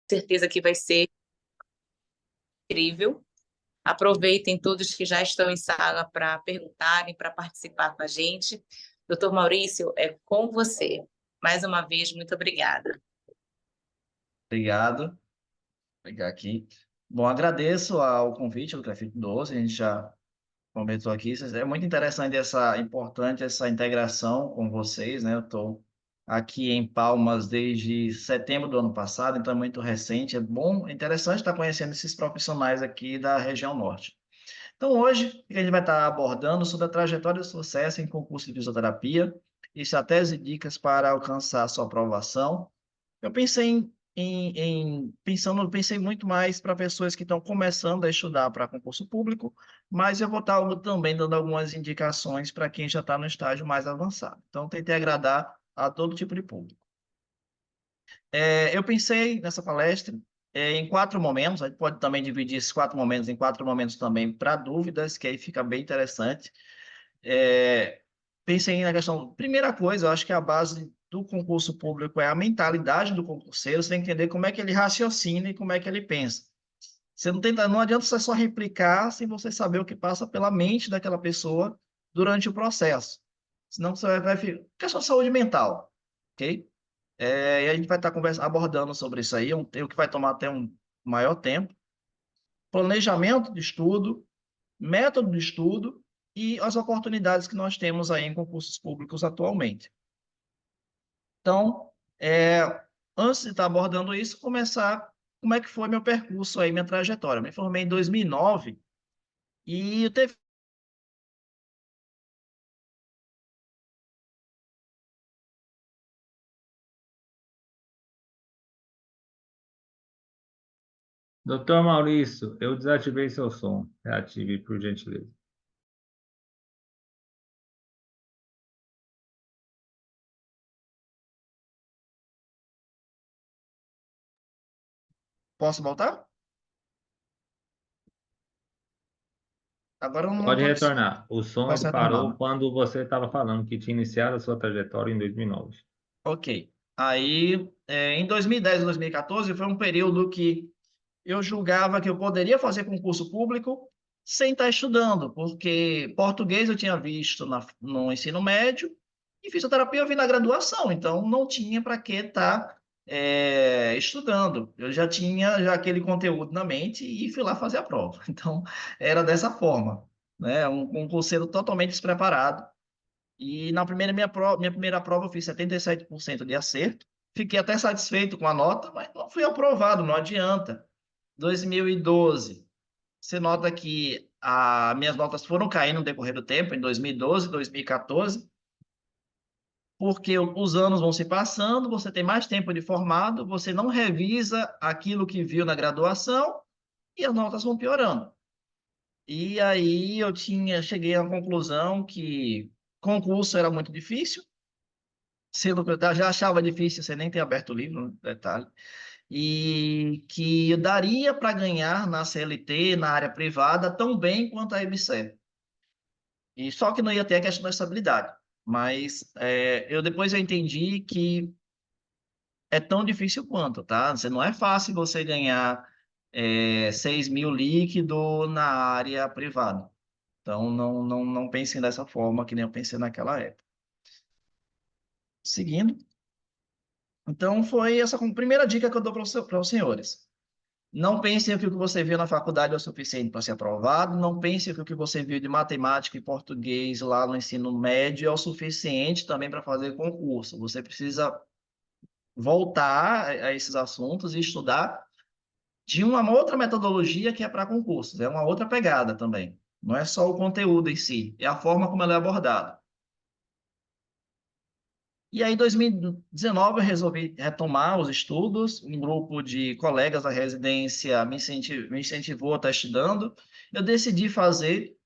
certeza que vai ser incrível. Aproveitem todos que já estão em sala para perguntarem, para participar com a gente. Doutor Maurício, é com você. Mais uma vez, muito obrigada. Obrigado. Vou pegar aqui. Bom, agradeço ao convite do Grafite Doce, a gente já comentou aqui. É muito interessante importante essa integração com vocês, né? Eu estou aqui em Palmas desde setembro do ano passado, então é muito recente. É bom, é interessante estar conhecendo esses profissionais aqui da região norte. Então, hoje, a gente vai estar abordando sobre a trajetória de sucesso em concurso de fisioterapia, estratégias e dicas para alcançar a sua aprovação. Eu pensei muito mais para pessoas que estão começando a estudar para concurso público, mas eu vou estar também dando algumas indicações para quem já está no estágio mais avançado. Então, tentei agradar a todo tipo de público. Eu pensei nessa palestra em 4 momentos, a gente pode também dividir esses 4 momentos em 4 momentos também para dúvidas, que aí fica bem interessante. Pensei na questão, primeira coisa, eu acho que a base do concurso público é a mentalidade do concurseiro, você tem que entender como é que ele raciocina e como é que ele pensa. Você não adianta você só replicar sem você saber o que passa pela mente daquela pessoa durante o processo. Senão você vai ficar. Questão de saúde mental, ok? E a gente vai estar abordando sobre isso aí, o que vai tomar até um maior tempo. Planejamento de estudo, método de estudo e as oportunidades que nós temos aí em concursos públicos atualmente. Então, antes de estar abordando isso, começar como é que foi meu percurso aí, minha trajetória. Eu me formei em 2009 e teve Doutor Maurício, eu desativei seu som. Reative, por gentileza. Posso voltar? Agora eu não Pode estou. retornar. O som Posso ele retornar, parou né? quando você estava falando que tinha iniciado a sua trajetória em 2009. Ok. Aí, em 2010 e 2014, foi um período que eu julgava que eu poderia fazer concurso público sem estar estudando, porque português eu tinha visto no ensino médio e fisioterapia eu vi na graduação, então não tinha para que estar estudando. Eu já tinha aquele conteúdo na mente e fui lá fazer a prova. Então, era dessa forma, né? Um concurseiro totalmente despreparado. E na minha primeira prova eu fiz 77% de acerto. Fiquei até satisfeito com a nota, mas não fui aprovado, não adianta. 2012, você nota que minhas notas foram caindo no decorrer do tempo, em 2012, 2014, porque os anos vão se passando, você tem mais tempo de formado, você não revisa aquilo que viu na graduação e as notas vão piorando. E aí cheguei à conclusão que concurso era muito difícil, sendo que eu já achava difícil você nem ter aberto o livro, né, detalhe, e que daria para ganhar na CLT, na área privada, tão bem quanto a EBSER. E só que não ia ter a questão da estabilidade. Mas eu depois eu entendi que é tão difícil quanto, tá? Não é fácil você ganhar 6 mil líquido na área privada. Então, não pensem dessa forma que nem eu pensei naquela época. Seguindo. Então, foi essa primeira dica que eu dou para os senhores. Não pense que o que você viu na faculdade é o suficiente para ser aprovado. Não pense que o que você viu de matemática e português lá no ensino médio é o suficiente também para fazer concurso. Você precisa voltar a esses assuntos e estudar de uma outra metodologia que é para concursos. É uma outra pegada também. Não é só o conteúdo em si, é a forma como ela é abordada. E aí, em 2019, eu resolvi retomar os estudos. Um grupo de colegas da residência me incentivou a estar estudando. Eu decidi fazer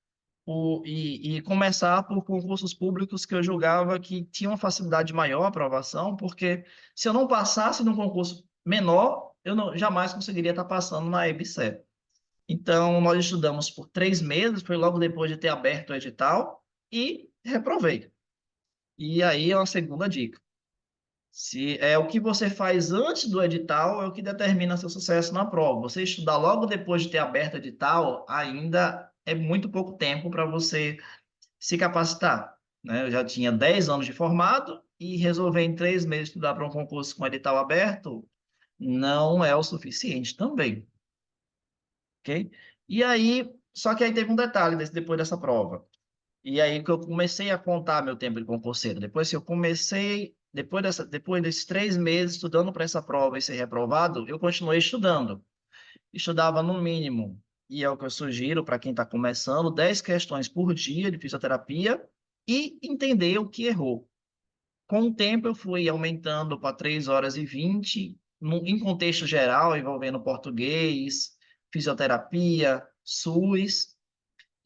e começar por concursos públicos que eu julgava que tinham uma facilidade maior a aprovação, porque se eu não passasse num concurso menor, eu jamais conseguiria estar passando na EBSER. Então, nós estudamos por 3 meses, foi logo depois de ter aberto o edital, e reprovei. E aí é uma segunda dica. Se é o que você faz antes do edital é o que determina seu sucesso na prova. Você estudar logo depois de ter aberto o edital, ainda é muito pouco tempo para você se capacitar, né? Eu já tinha 10 anos de formado e resolver em 3 meses estudar para um concurso com edital aberto não é o suficiente também, ok? E aí, só que aí teve um detalhe depois dessa prova. E aí que eu comecei a contar meu tempo de concurseiro. Depois que eu comecei, depois desses 3 meses estudando para essa prova e ser reprovado, eu continuei estudando. Estudava no mínimo, e é o que eu sugiro para quem está começando, 10 questões por dia de fisioterapia e entender o que errou. Com o tempo, eu fui aumentando para 3 horas e 20, em contexto geral, envolvendo português, fisioterapia, SUS,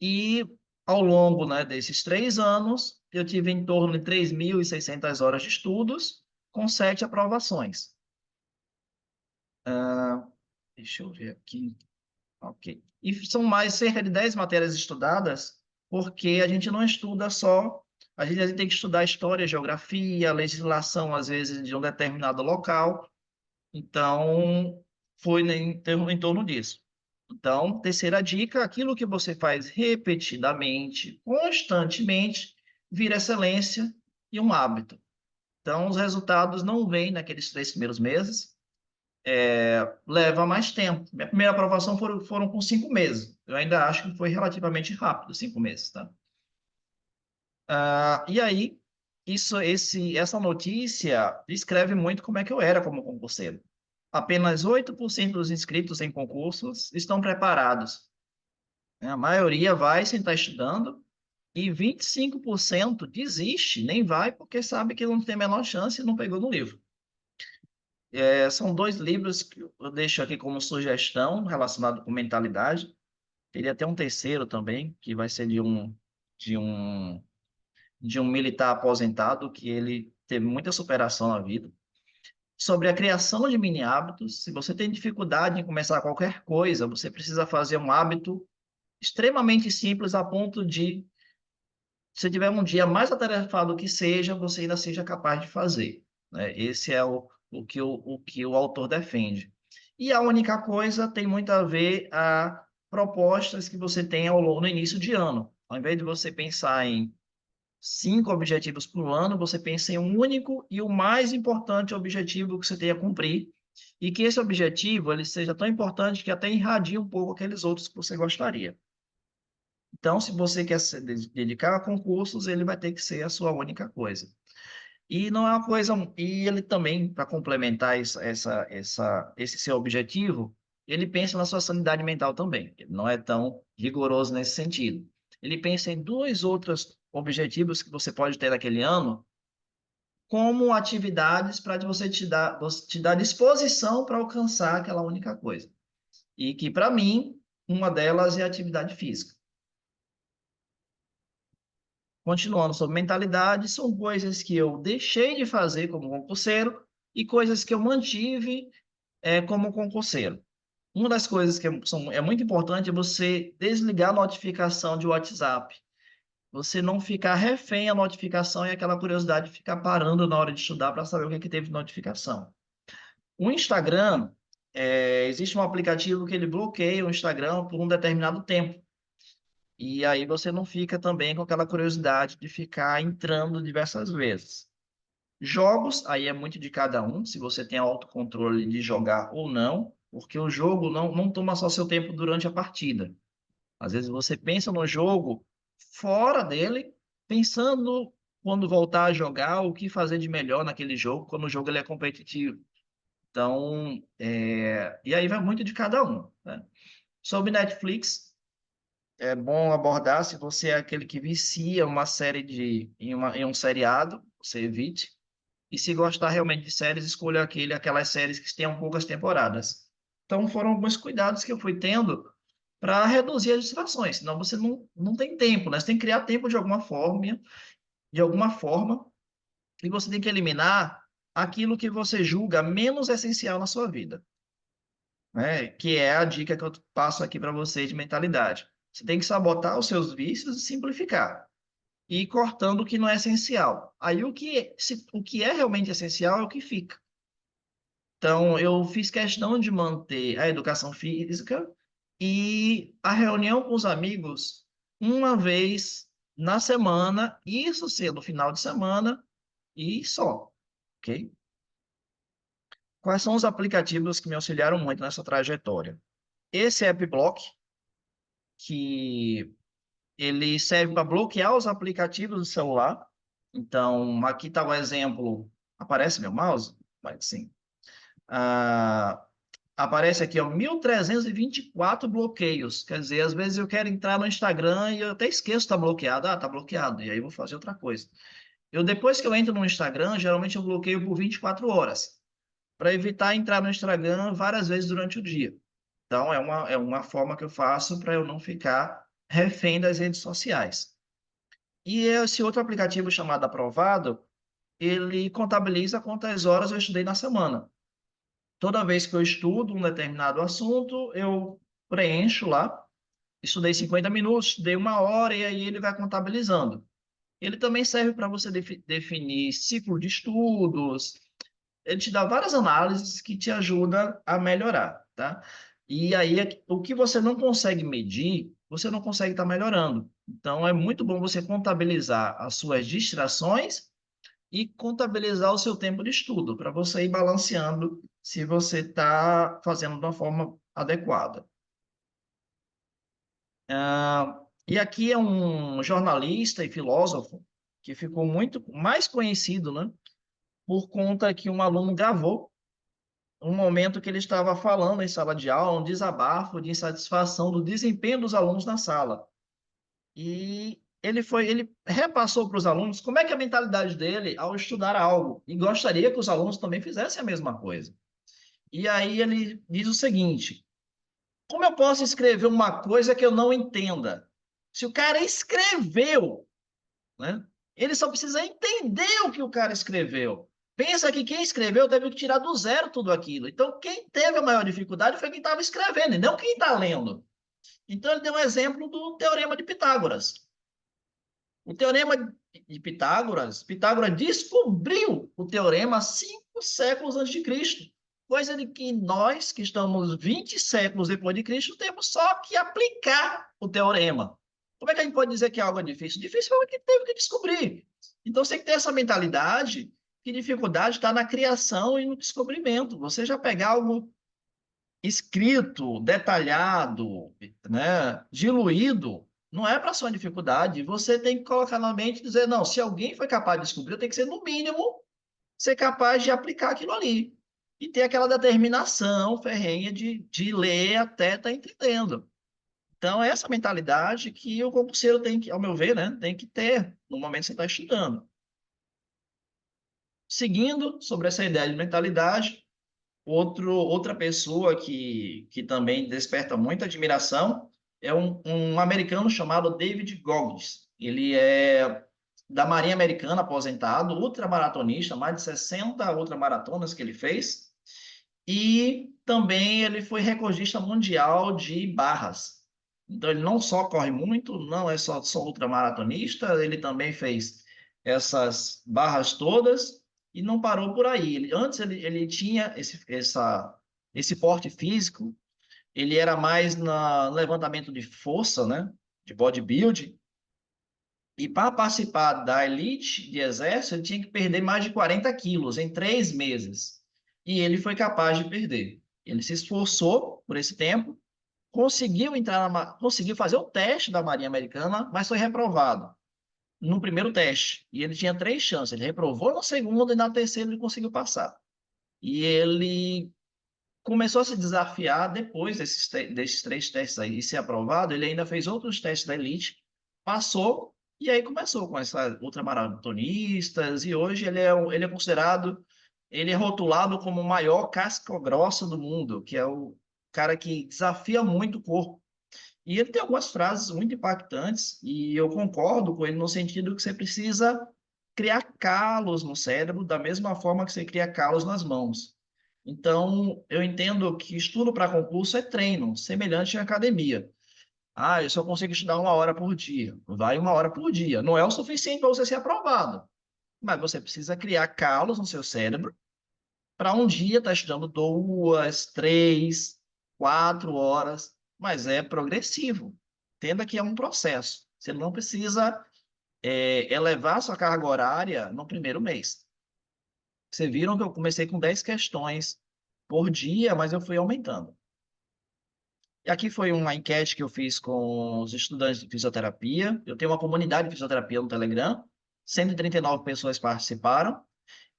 e ao longo, né, desses 3 anos, eu tive em torno de 3.600 horas de estudos, com 7 aprovações. Deixa eu ver aqui. Ok. E são mais cerca de 10 matérias estudadas, porque a gente não estuda só, a gente tem que estudar história, geografia, legislação, às vezes, de um determinado local. Então, foi em torno disso. Então, terceira dica, aquilo que você faz repetidamente, constantemente, vira excelência e um hábito. Então, os resultados não vêm naqueles 3 primeiros meses, leva mais tempo. Minha primeira aprovação foram com 5 meses. Eu ainda acho que foi relativamente rápido, 5 meses, tá? E aí, essa notícia descreve muito como é que eu era como concurseiro. Apenas 8% dos inscritos em concursos estão preparados. A maioria vai sem estar estudando e 25% desiste, nem vai porque sabe que não tem a menor chance e não pegou no livro. São 2 livros que eu deixo aqui como sugestão relacionado com mentalidade. Teria até um terceiro também, que vai ser de um, de um militar aposentado, que ele teve muita superação na vida. Sobre a criação de mini hábitos, se você tem dificuldade em começar qualquer coisa, você precisa fazer um hábito extremamente simples a ponto de, se tiver um dia mais atarefado que seja, você ainda seja capaz de fazer, né? Esse é o que o autor defende. E a única coisa tem muito a ver a propostas que você tem no início de ano. Ao invés de você pensar em 5 objetivos por ano, você pensa em um único e o mais importante objetivo que você tem a cumprir, e que esse objetivo ele seja tão importante que até irradie um pouco aqueles outros que você gostaria. Então, se você quer se dedicar a concursos, ele vai ter que ser a sua única coisa. E não é uma coisa. E ele também, para complementar esse seu objetivo, ele pensa na sua sanidade mental também. Ele não é tão rigoroso nesse sentido. Ele pensa em 2 outros objetivos que você pode ter naquele ano, como atividades para você te dar disposição para alcançar aquela única coisa. E que, para mim, uma delas é a atividade física. Continuando sobre mentalidade, são coisas que eu deixei de fazer como concurseiro e coisas que eu mantive como concurseiro. Uma das coisas que é muito importante é você desligar a notificação de WhatsApp. Você não ficar refém à notificação e aquela curiosidade de ficar parando na hora de estudar para saber o que é que teve de notificação. O Instagram, existe um aplicativo que ele bloqueia o Instagram por um determinado tempo. E aí você não fica também com aquela curiosidade de ficar entrando diversas vezes. Jogos, aí é muito de cada um, se você tem autocontrole de jogar ou não, porque o jogo não toma só seu tempo durante a partida. Às vezes você pensa no jogo fora dele, pensando quando voltar a jogar, o que fazer de melhor naquele jogo, quando o jogo ele é competitivo. Então, e aí vai muito de cada um, né? Sobre Netflix, é bom abordar se você é aquele que vicia uma série em um seriado, você evite. E se gostar realmente de séries, escolha aquelas séries que tenham poucas temporadas. Então, foram alguns cuidados que eu fui tendo para reduzir as distrações, senão você não tem tempo, né? Você tem que criar tempo de alguma forma, e você tem que eliminar aquilo que você julga menos essencial na sua vida, né? Que é a dica que eu passo aqui para você de mentalidade. Você tem que sabotar os seus vícios e simplificar. e cortando o que não é essencial. Aí o que é realmente essencial é o que fica. Então, eu fiz questão de manter a educação física e a reunião com os amigos uma vez na semana, isso sendo no final de semana e só, ok? Quais são os aplicativos que me auxiliaram muito nessa trajetória? Esse AppBlock, que ele serve para bloquear os aplicativos do celular. Então, aqui está o exemplo. Aparece meu mouse? Mas sim. Ah, aparece aqui, ó, 1.324 bloqueios. Quer dizer, às vezes eu quero entrar no Instagram e eu até esqueço que está bloqueado. Ah, está bloqueado. E aí eu vou fazer outra coisa. Depois que eu entro no Instagram, geralmente eu bloqueio por 24 horas, para evitar entrar no Instagram várias vezes durante o dia. Então, é uma forma que eu faço para eu não ficar refém das redes sociais. E esse outro aplicativo chamado Aprovado, ele contabiliza quantas horas eu estudei na semana. Toda vez que eu estudo um determinado assunto, eu preencho lá. Estudei 50 minutos, estudei uma hora, e aí ele vai contabilizando. Ele também serve para você definir ciclo de estudos. Ele te dá várias análises que te ajudam a melhorar, tá? E aí, o que você não consegue medir, você não consegue estar melhorando. Então, é muito bom você contabilizar as suas distrações e contabilizar o seu tempo de estudo, para você ir balanceando se você está fazendo de uma forma adequada. E aqui é um jornalista e filósofo que ficou muito mais conhecido, né, por conta que um aluno gravou um momento que ele estava falando em sala de aula, um desabafo de insatisfação do desempenho dos alunos na sala. E ele repassou para os alunos como é que é a mentalidade dele ao estudar algo, e gostaria que os alunos também fizessem a mesma coisa. E aí ele diz o seguinte: como eu posso escrever uma coisa que eu não entenda? Se o cara escreveu, né? Ele só precisa entender o que o cara escreveu. Pensa que quem escreveu teve que tirar do zero tudo aquilo. Então, quem teve a maior dificuldade foi quem estava escrevendo, e não quem está lendo. Então, ele deu um exemplo do Teorema de Pitágoras. O Teorema de Pitágoras, Pitágoras descobriu o teorema 5 séculos antes de Cristo. Coisa de que nós, que estamos 20 séculos depois de Cristo, temos só que aplicar o teorema. Como é que a gente pode dizer que algo é difícil? Difícil foi o que teve que descobrir. Então, você tem que ter essa mentalidade que dificuldade está na criação e no descobrimento. Você já pegar algo escrito, detalhado, né, diluído, não é para sua dificuldade. Você tem que colocar na mente e dizer, não, se alguém foi capaz de descobrir, eu tenho que ser, no mínimo, ser capaz de aplicar aquilo ali. E ter aquela determinação ferrenha de ler até estar entendendo. Então, é essa mentalidade que o concurseiro tem que, ao meu ver, né, tem que ter no momento que você está estudando. Seguindo sobre essa ideia de mentalidade, outra pessoa que também desperta muita admiração é um americano chamado David Goggins. Ele é da Marinha Americana, aposentado, ultramaratonista, mais de 60 ultramaratonas que ele fez. E também ele foi recordista mundial de barras. Então, ele não só corre muito, não é só ultramaratonista, ele também fez essas barras todas e não parou por aí. Antes ele tinha esse porte físico, ele era mais no levantamento de força, né? De bodybuilding. E para participar da elite de exército, ele tinha que perder mais de 40 quilos em 3 meses. E ele foi capaz de perder. Ele se esforçou por esse tempo, conseguiu fazer o teste da Marinha Americana, mas foi reprovado no primeiro teste. E ele tinha 3 chances. Ele reprovou no segundo e na terceira ele conseguiu passar. E ele começou a se desafiar depois desses 3 testes aí e ser aprovado. Ele ainda fez outros testes da elite, passou, e aí começou com essas ultramaratonistas, e hoje ele é considerado, ele é rotulado como o maior casca-grossa do mundo, que é o cara que desafia muito o corpo. E ele tem algumas frases muito impactantes, e eu concordo com ele no sentido que você precisa criar calos no cérebro da mesma forma que você cria calos nas mãos. Então, eu entendo que estudo para concurso é treino, semelhante à academia. Ah, eu só consigo estudar 1 hora por dia. Vai 1 hora por dia. Não é o suficiente para você ser aprovado. Mas você precisa criar calos no seu cérebro para um dia estar estudando 2, 3, 4 horas. Mas é progressivo. Entenda que é um processo. Você não precisa elevar sua carga horária no primeiro mês. Vocês viram que eu comecei com 10 questões por dia, mas eu fui aumentando. E aqui foi uma enquete que eu fiz com os estudantes de fisioterapia. Eu tenho uma comunidade de fisioterapia no Telegram, 139 pessoas participaram.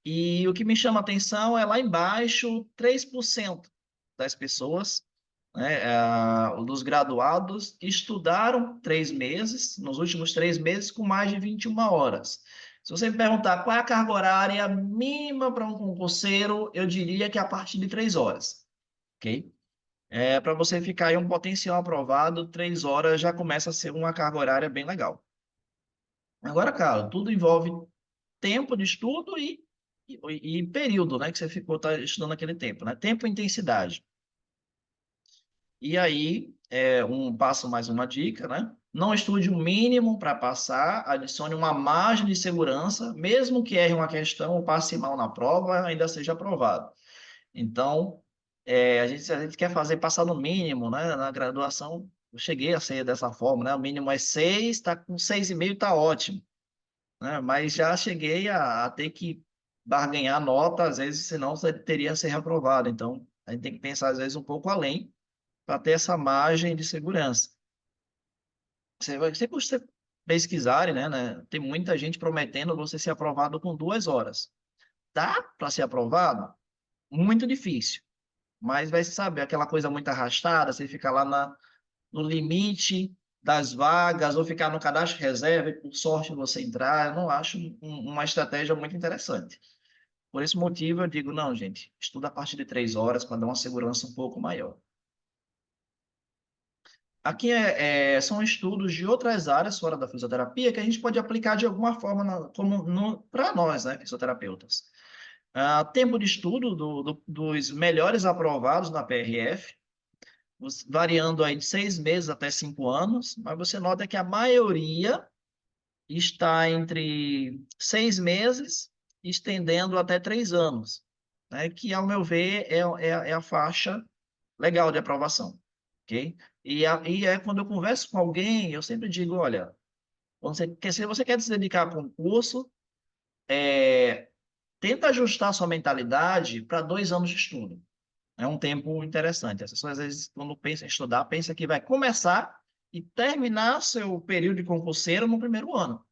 E o que me chama a atenção é lá embaixo, 3% das pessoas, né, dos graduados, estudaram 3 meses, nos últimos 3 meses, com mais de 21 horas. Se você me perguntar qual é a carga horária mínima para um concurseiro, eu diria que é a partir de 3 horas, ok? Para você ficar em um potencial aprovado, 3 horas já começa a ser uma carga horária bem legal. Agora, cara, tudo envolve tempo de estudo e período, né, que você ficou estudando aquele tempo, né? Tempo e intensidade. E aí, passo mais uma dica, né? Não estude o mínimo para passar, adicione uma margem de segurança, mesmo que erre uma questão ou passe mal na prova, ainda seja aprovado. Então, a gente quer fazer passar no mínimo, né? Na graduação, eu cheguei a ser dessa forma, né? O mínimo é 6, está com 6,5, está ótimo, né? Mas já cheguei a ter que barganhar nota, às vezes, senão você teria ser reprovado. Então, a gente tem que pensar, às vezes, um pouco além para ter essa margem de segurança. Se você pesquisarem, né? Tem muita gente prometendo você ser aprovado com 2 horas. Dá para ser aprovado? Muito difícil. Mas vai saber, aquela coisa muito arrastada, você fica lá no limite das vagas, ou ficar no cadastro reserva e por sorte você entrar, eu não acho uma estratégia muito interessante. Por esse motivo eu digo, não, gente, estuda a partir de 3 horas para dar uma segurança um pouco maior. Aqui são estudos de outras áreas fora da fisioterapia que a gente pode aplicar de alguma forma para nós, né, fisioterapeutas. Tempo de estudo dos melhores aprovados na PRF, variando aí de 6 meses até 5 anos, mas você nota que a maioria está entre 6 meses, estendendo até 3 anos, né? Que, ao meu ver, é a faixa legal de aprovação, ok? E quando eu converso com alguém, eu sempre digo, olha, se você quer se dedicar a concurso, tenta ajustar sua mentalidade para 2 anos de estudo. É um tempo interessante. As pessoas, às vezes, quando pensam em estudar, pensam que vai começar e terminar seu período de concurseiro no primeiro ano.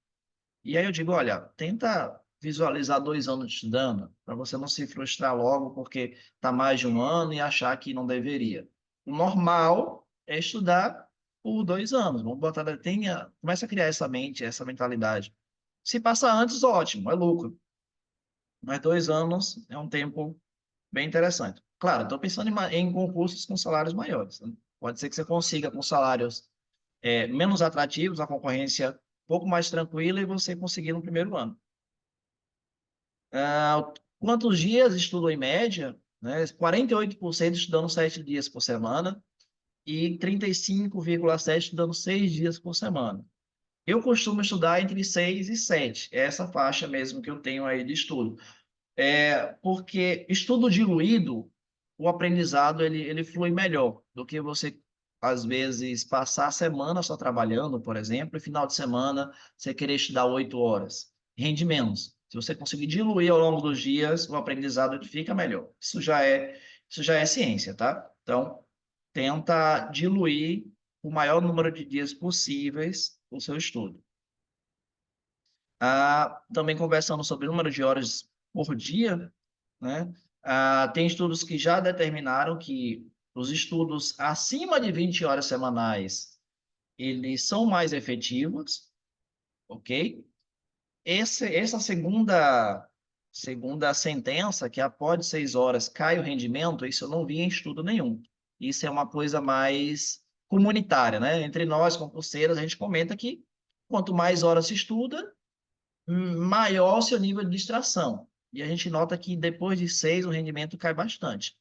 E aí eu digo, olha, tenta visualizar 2 anos estudando, para você não se frustrar logo porque está mais de um ano e achar que não deveria. O normal é estudar por 2 anos. Vamos botar, começa a criar essa mente, essa mentalidade. Se passar antes, ótimo, é lucro. Mas 2 anos é um tempo bem interessante. Claro, estou pensando em concursos com salários maiores, né? Pode ser que você consiga com salários menos atrativos, a concorrência um pouco mais tranquila e você conseguir no primeiro ano. Quantos dias estudou em média? Né? 48% estudando 7 dias por semana e 35,7% estudando 6 dias por semana. Eu costumo estudar entre 6 e 7, é essa faixa mesmo que eu tenho aí de estudo. Porque estudo diluído, o aprendizado ele flui melhor do que você, às vezes, passar a semana só trabalhando, por exemplo, e final de semana você querer estudar 8 horas. Rende menos. Se você conseguir diluir ao longo dos dias, o aprendizado fica melhor. Isso já é ciência, tá? Então, tenta diluir o maior número de dias possíveis o seu estudo. Também conversando sobre o número de horas por dia, né? Tem estudos que já determinaram que os estudos acima de 20 horas semanais, eles são mais efetivos, ok? Essa segunda sentença, que após 6 horas cai o rendimento, isso eu não vi em estudo nenhum. Isso é uma coisa mais comunitária, né? Entre nós, concurseiros, a gente comenta que quanto mais horas se estuda, maior o seu nível de distração. E a gente nota que depois de 6 o rendimento cai bastante.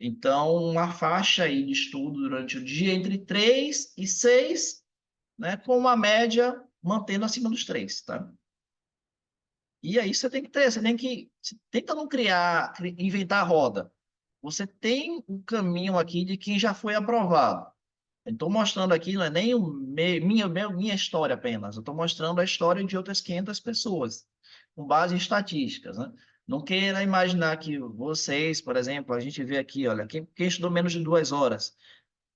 Então, uma faixa aí de estudo durante o dia entre 3 e 6, né, com uma média mantendo acima dos 3, tá? E aí você tem que ter, você tenta não inventar a roda. Você tem um caminho aqui de quem já foi aprovado. Eu estou mostrando aqui, não é nem minha história apenas, eu estou mostrando a história de outras 500 pessoas, com base em estatísticas, né? Não queira imaginar que vocês, por exemplo, a gente vê aqui, olha, quem estudou menos de 2 horas,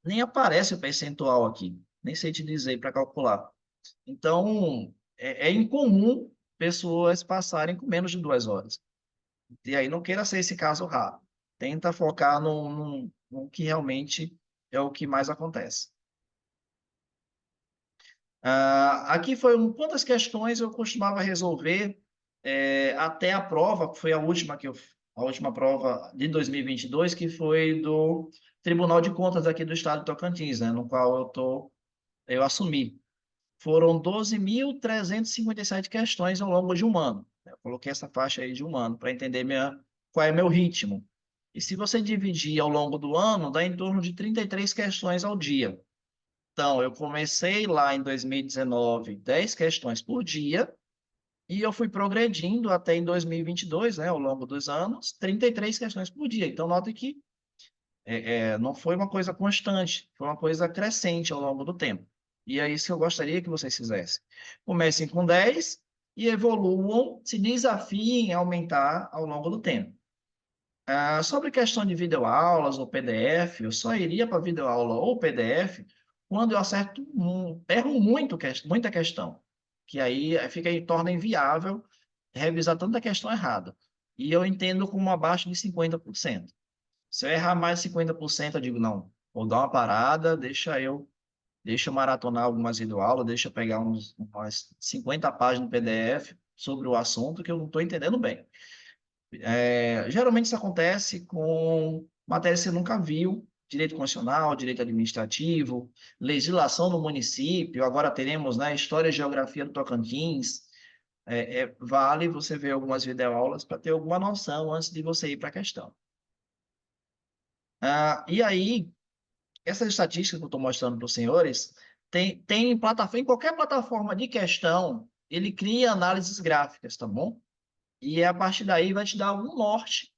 nem aparece o percentual aqui, nem sei te dizer para calcular. Então, é incomum pessoas passarem com menos de 2 horas. E aí não queira ser esse caso raro. Tenta focar no que realmente é o que mais acontece. Aqui foi quantas questões eu costumava resolver até a prova, que foi a última prova de 2022, que foi do Tribunal de Contas aqui do Estado de Tocantins, né, no qual eu assumi. Foram 12.357 questões ao longo de um ano. Eu coloquei essa faixa aí de um ano para entender qual é meu ritmo. E se você dividir ao longo do ano, dá em torno de 33 questões ao dia. Então, eu comecei lá em 2019, 10 questões por dia, e eu fui progredindo até em 2022, né, ao longo dos anos, 33 questões por dia. Então, note que não foi uma coisa constante, foi uma coisa crescente ao longo do tempo. E é isso que eu gostaria que vocês fizessem. Comecem com 10 e evoluam, se desafiem a aumentar ao longo do tempo. Sobre questão de videoaulas ou PDF, eu só iria para videoaula ou PDF quando eu erro muita questão, que aí torna inviável revisar tanta questão errada. E eu entendo como abaixo de 50%. Se eu errar mais de 50%, eu digo, não, vou dar uma parada, deixa eu maratonar algumas videoaulas, deixa eu pegar umas 50 páginas de PDF sobre o assunto que eu não estou entendendo bem. Geralmente isso acontece com matérias que você nunca viu, direito constitucional, direito administrativo, legislação do município, agora teremos, né, história e geografia do Tocantins. Vale você ver algumas videoaulas para ter alguma noção antes de você ir para a questão. E aí, essas estatísticas que eu estou mostrando para os senhores, em qualquer plataforma de questão, ele cria análises gráficas, tá bom? E a partir daí vai te dar algum norte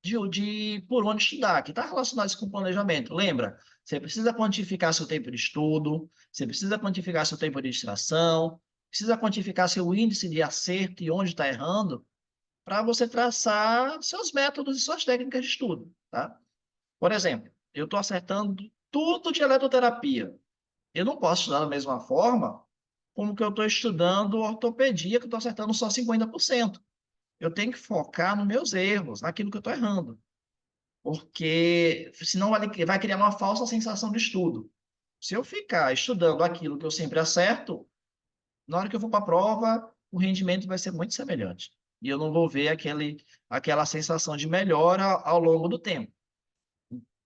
de por onde estudar, que está relacionado com planejamento. Lembra? Você precisa quantificar seu tempo de estudo, você precisa quantificar seu tempo de distração, precisa quantificar seu índice de acerto e onde está errando, para você traçar seus métodos e suas técnicas de estudo, tá? Por exemplo, eu estou acertando tudo de eletroterapia. Eu não posso estudar da mesma forma como que eu estou estudando ortopedia, que eu estou acertando só 50%. Eu tenho que focar nos meus erros, naquilo que eu estou errando. Porque senão vai criar uma falsa sensação de estudo. Se eu ficar estudando aquilo que eu sempre acerto, na hora que eu for para a prova, o rendimento vai ser muito semelhante. E eu não vou ver aquela sensação de melhora ao longo do tempo.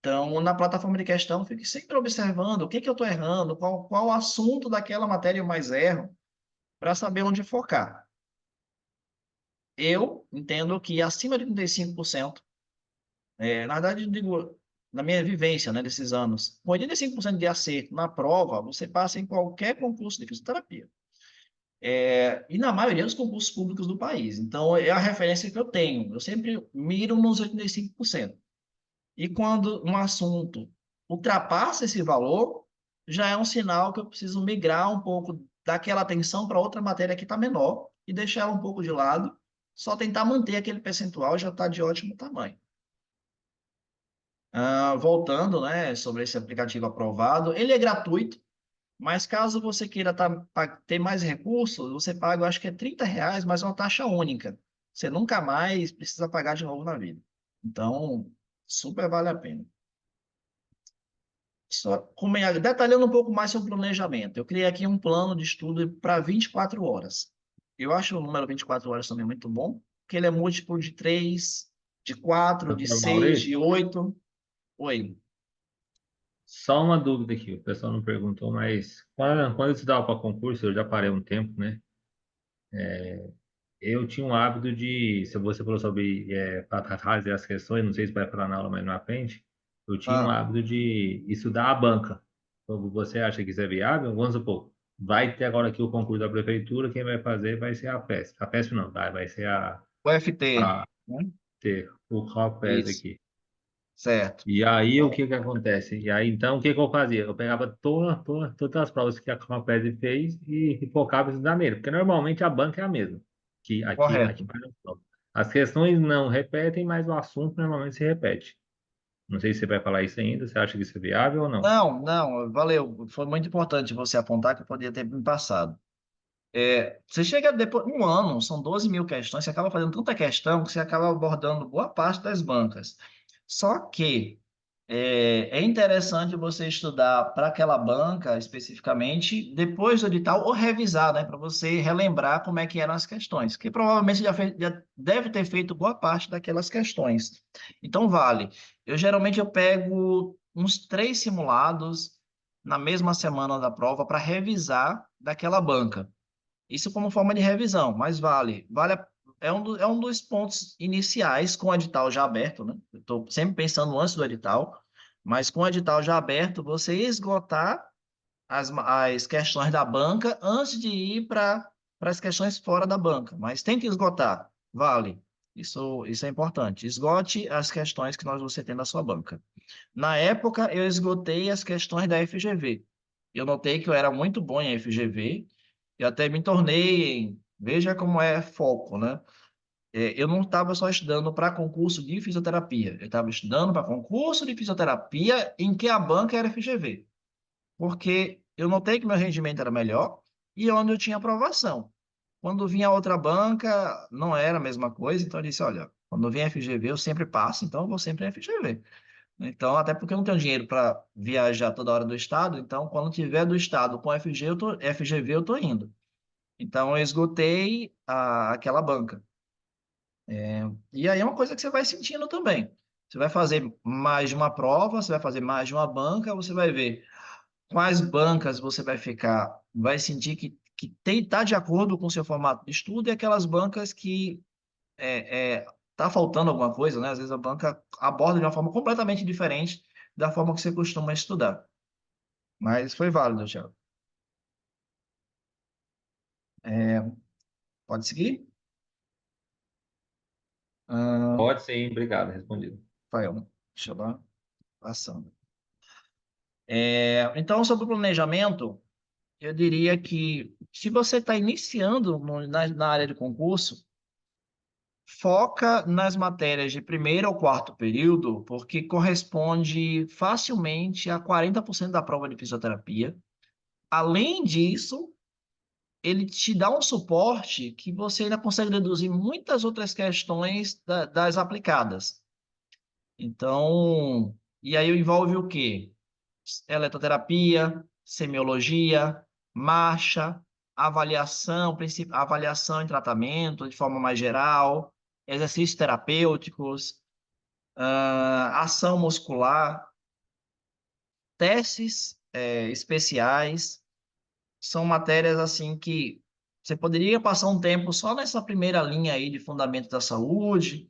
Então, na plataforma de questão, fique sempre observando o que eu estou errando, qual o assunto daquela matéria eu mais erro, para saber onde focar. Eu entendo que acima de 35%, na verdade, eu digo, na minha vivência, né, desses anos, com 85% de acerto na prova, você passa em qualquer concurso de fisioterapia. E na maioria dos concursos públicos do país. Então, é a referência que eu tenho. Eu sempre miro nos 85%. E quando um assunto ultrapassa esse valor, já é um sinal que eu preciso migrar um pouco daquela atenção para outra matéria que está menor e deixar ela um pouco de lado, só tentar manter aquele percentual já está de ótimo tamanho. Voltando, né, sobre esse aplicativo aprovado, ele é gratuito, mas caso você queira ter mais recursos, você paga, eu acho que é R$ 30, mas é uma taxa única. Você nunca mais precisa pagar de novo na vida. Então, super vale a pena. Detalhando um pouco mais sobre o planejamento, eu criei aqui um plano de estudo para 24 horas. Eu acho o número 24 horas também muito bom, porque ele é múltiplo de 3, de 4, de Doutor 6, de Maurício, 8. Oi. só uma dúvida aqui, o pessoal não perguntou, mas quando eu estudava para concurso, eu já parei um tempo, né? Eu tinha um hábito de, se você falou sobre para fazer as questões, não sei se vai falar na aula, mas não aprende, eu tinha um Ah, hábito de estudar a banca. Então, você acha que isso é viável? Vamos supor, vai ter agora aqui o concurso da prefeitura, quem vai fazer vai ser a PESP. A PESP não, vai ser o FT, a né? T, o COPES Isso, aqui. certo. E aí, o que que acontece? E aí, então, o que que eu fazia? Eu pegava todas as provas que a COPES fez e focava em estudar nele, porque normalmente a banca é a mesma, que aqui Correto. faz as provas. As questões não repetem, mas o assunto normalmente se repete. Não sei se você vai falar isso ainda, você acha que isso é viável ou não? Não, não, valeu. Foi muito importante você apontar que eu poderia ter me passado. Você chega depois, um ano, são 12 mil questões, você acaba fazendo tanta questão que você acaba abordando boa parte das bancas. Só que é interessante você estudar para aquela banca especificamente depois do edital ou revisar, né, para você relembrar como é que eram as questões, que provavelmente já deve ter feito boa parte daquelas questões. Então vale. Eu geralmente pego uns 3 simulados na mesma semana da prova para revisar daquela banca. Isso como forma de revisão, mas vale. É um dos pontos iniciais com o edital já aberto, né? Eu estou sempre pensando antes do edital, mas com o edital já aberto, você esgotar as questões da banca antes de ir para as questões fora da banca. Mas tem que esgotar, vale. Isso é importante. Esgote as questões que você tem na sua banca. Na época, eu esgotei as questões da FGV. Eu notei que eu era muito bom em FGV e até me tornei, veja como é foco, né? Eu não estava só estudando para concurso de fisioterapia, eu estava estudando para concurso de fisioterapia em que a banca era FGV, porque eu notei que meu rendimento era melhor e onde eu tinha aprovação. Quando vinha outra banca, não era a mesma coisa, então eu disse, olha, quando vem FGV eu sempre passo, então eu vou sempre em FGV. Então, até porque eu não tenho dinheiro para viajar toda hora do estado, então quando tiver do estado com FGV, eu estou indo. Então, eu esgotei aquela banca. E aí é uma coisa que você vai sentindo também. Você vai fazer mais de uma prova, você vai fazer mais de uma banca, você vai ver quais bancas você vai ficar, vai sentir que tá de acordo com o seu formato de estudo e aquelas bancas que tá faltando alguma coisa, né? Às vezes a banca aborda de uma forma completamente diferente da forma que você costuma estudar. Mas foi válido, Thiago. É, pode seguir? Ah, Pode sim, obrigado, respondido. Rafael, deixa eu lá, passando. Então, sobre o planejamento, eu diria que se você está iniciando na área de concurso, foca nas matérias de primeiro ao quarto período, porque corresponde facilmente a 40% da prova de fisioterapia. Além disso, ele te dá um suporte que você ainda consegue deduzir muitas outras questões das aplicadas. Então, e aí envolve o quê? Eletroterapia, semiologia, marcha, avaliação e tratamento de forma mais geral, exercícios terapêuticos, ação muscular, testes, especiais. São matérias assim que você poderia passar um tempo só nessa primeira linha aí de fundamento da saúde,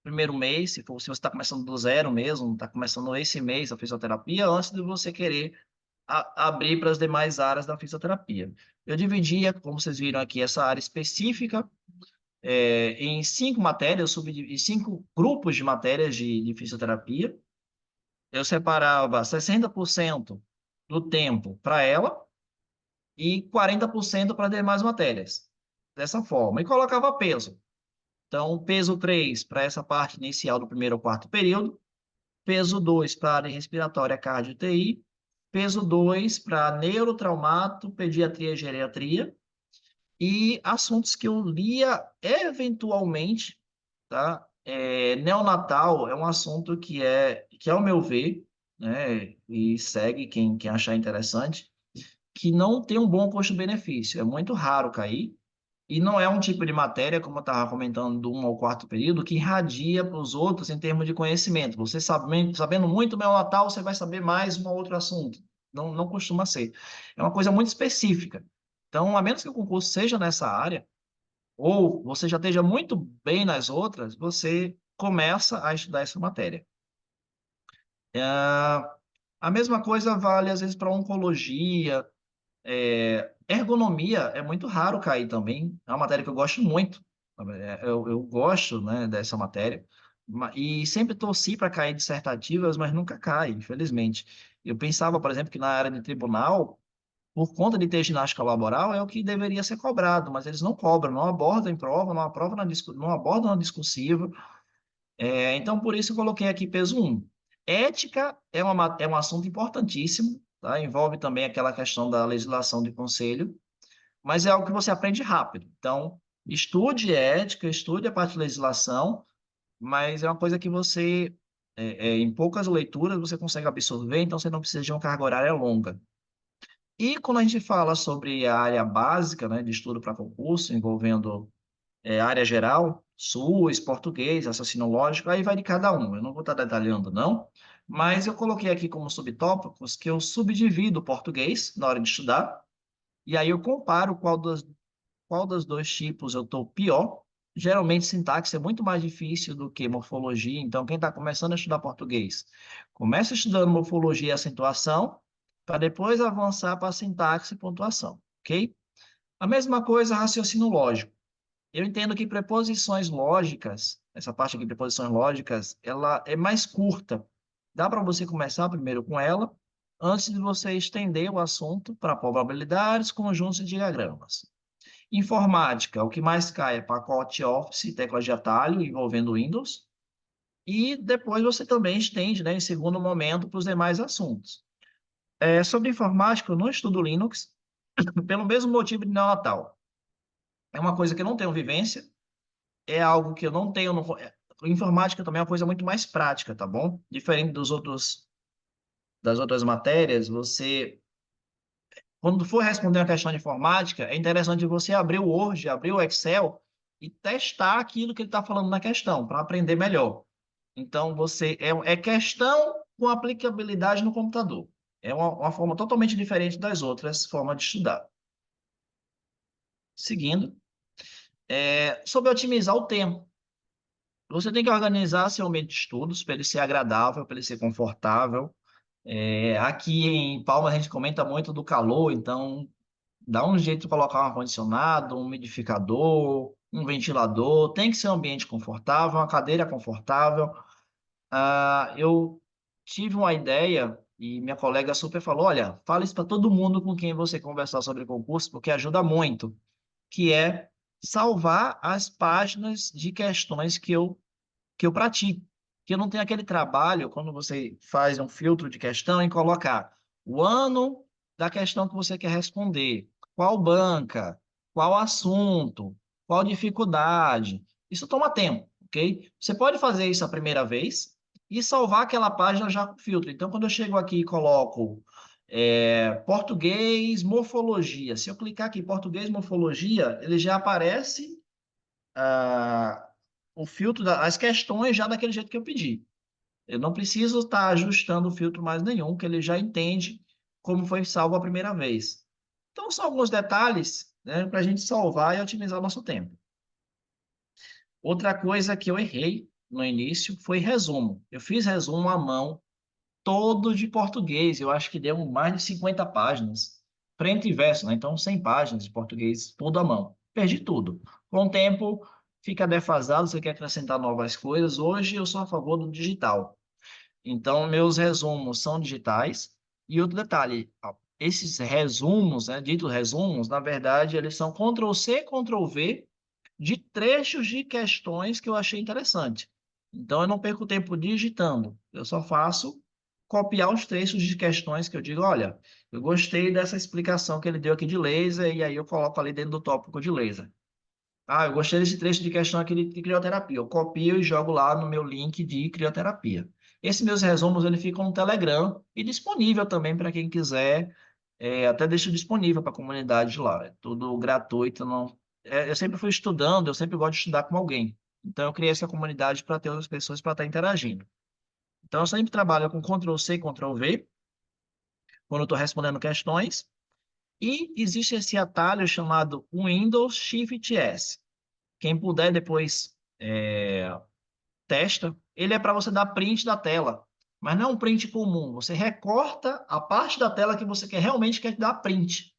primeiro mês, se você está começando do zero mesmo, está começando esse mês a fisioterapia, antes de você querer abrir para as demais áreas da fisioterapia. Eu dividia, como vocês viram aqui, essa área específica em 5 matérias, em 5 grupos de matérias de fisioterapia. Eu separava 60% do tempo para ela e 40% para demais matérias. Dessa forma. E colocava peso. Então, peso 3 para essa parte inicial do primeiro ao quarto período, peso 2 para a área respiratória, cardio TI, peso 2 para neurotraumato, pediatria e geriatria, e assuntos que eu lia eventualmente, tá? Neonatal é um assunto que ao meu ver, né, e segue quem achar interessante, que não tem um bom custo-benefício. É muito raro cair, e não é um tipo de matéria, como eu estava comentando, do 1 ao 4 período, que irradia para os outros em termos de conhecimento. Você sabendo muito neonatal, você vai saber mais um ou outro assunto. Não, não costuma ser. É uma coisa muito específica. Então, a menos que o concurso seja nessa área, ou você já esteja muito bem nas outras, você começa a estudar essa matéria. A mesma coisa vale, às vezes, para oncologia. Ergonomia é muito raro cair também. É uma matéria que eu gosto muito. Eu gosto, né, dessa matéria. E sempre torci para cair dissertativas, mas nunca cai, infelizmente. Eu pensava, por exemplo, que na área de tribunal, por conta de ter ginástica laboral, é o que deveria ser cobrado, mas eles não cobram, não abordam em prova, não abordam não abordam na discursiva. Então, por isso eu coloquei aqui peso 1. Ética é um assunto importantíssimo, tá? Envolve também aquela questão da legislação de conselho, mas é algo que você aprende rápido. Então, estude ética, estude a parte de legislação, mas é uma coisa que você, em poucas leituras, você consegue absorver, então você não precisa de uma carga horária longa. E quando a gente fala sobre a área básica, né, de estudo para concurso, envolvendo área geral, SUS, português, raciocínio lógico, aí vai de cada um. Eu não vou estar detalhando, não, mas eu coloquei aqui como subtópicos que eu subdivido o português na hora de estudar, e aí eu comparo qual dos dois tipos eu estou pior. Geralmente, sintaxe é muito mais difícil do que morfologia, então quem está começando a estudar português, começa estudando morfologia e acentuação, para depois avançar para sintaxe e pontuação, ok? A mesma coisa, raciocínio lógico. Eu entendo que preposições lógicas, essa parte aqui, preposições lógicas, ela é mais curta. Dá para você começar primeiro com ela, antes de você estender o assunto para probabilidades, conjuntos e diagramas. Informática, o que mais cai é pacote Office, teclas de atalho envolvendo Windows. E depois você também estende, né, em segundo momento, para os demais assuntos. Sobre informática, eu não estudo Linux, pelo mesmo motivo de neonatal. É uma coisa que eu não tenho vivência, é algo que eu não tenho. Informática também é uma coisa muito mais prática, tá bom? Diferente das outras matérias, quando for responder uma questão de informática, é interessante você abrir o Word, abrir o Excel e testar aquilo que ele está falando na questão, para aprender melhor. Então, é questão com aplicabilidade no computador. É uma forma totalmente diferente das outras formas de estudar. Seguindo, sobre otimizar o tempo. Você tem que organizar seu ambiente de estudos para ele ser agradável, para ele ser confortável. Aqui em Palma a gente comenta muito do calor, então dá um jeito de colocar um ar-condicionado, um umidificador, um ventilador. Tem que ser um ambiente confortável, uma cadeira confortável. Eu tive uma ideia e minha colega super falou: olha, fala isso para todo mundo com quem você conversar sobre concurso, porque ajuda muito, que é salvar as páginas de questões que eu pratico. Que eu não tenho aquele trabalho, quando você faz um filtro de questão, em colocar o ano da questão que você quer responder, qual banca, qual assunto, qual dificuldade. Isso toma tempo, ok? Você pode fazer isso a primeira vez e salvar aquela página já com filtro. Então, quando eu chego aqui e coloco português, morfologia, se eu clicar aqui português, morfologia, ele já aparece o filtro, as questões já daquele jeito que eu pedi. Eu não preciso estar ajustando o filtro mais nenhum, que ele já entende como foi salvo a primeira vez. Então, são alguns detalhes, né, para a gente salvar e otimizar o nosso tempo. Outra coisa que eu errei no início foi resumo. Eu fiz resumo à mão, todo de português. Eu acho que deu mais de 50 páginas. Frente e verso, né? Então, 100 páginas de português, tudo à mão. Perdi tudo. Com o tempo, fica defasado, você quer acrescentar novas coisas. Hoje, eu sou a favor do digital. Então, meus resumos são digitais. E outro detalhe, esses resumos, né, ditos resumos, na verdade, eles são Ctrl+C, Ctrl+V de trechos de questões que eu achei interessante. Então, eu não perco tempo digitando. Eu só faço copiar os trechos de questões que eu digo, olha, eu gostei dessa explicação que ele deu aqui de laser, e aí eu coloco ali dentro do tópico de laser. Eu gostei desse trecho de questão aqui de crioterapia. Eu copio e jogo lá no meu link de crioterapia. Esses meus resumos, eles ficam no Telegram e disponível também para quem quiser. Até deixo disponível para a comunidade lá. É tudo gratuito. Não... eu sempre fui estudando, eu sempre gosto de estudar com alguém. Então, eu criei essa comunidade para ter outras pessoas para estar interagindo. Então, eu sempre trabalho com Ctrl+C e Ctrl+V quando eu estou respondendo questões. E existe esse atalho chamado Windows Shift S. Quem puder depois testa. Ele é para você dar print da tela. mas não é um print comum. Você recorta a parte da tela que você realmente quer dar print.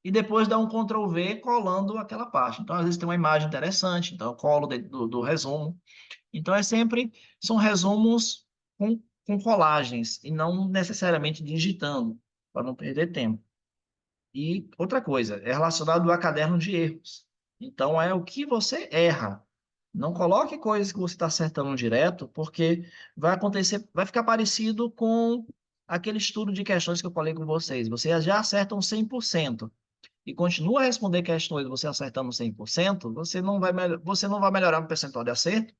E depois dá um Ctrl V colando aquela parte. Então, às vezes tem uma imagem interessante, então eu colo dentro do resumo. Então, são resumos com colagens, e não necessariamente digitando, para não perder tempo. E outra coisa, é relacionado a caderno de erros. Então, é o que você erra. Não coloque coisas que você está acertando direto, porque vai acontecer, vai ficar parecido com aquele estudo de questões que eu falei com vocês. Vocês já acertam 100% e continua a responder questões você acertando 100%, você não vai melhorar no percentual de acerto,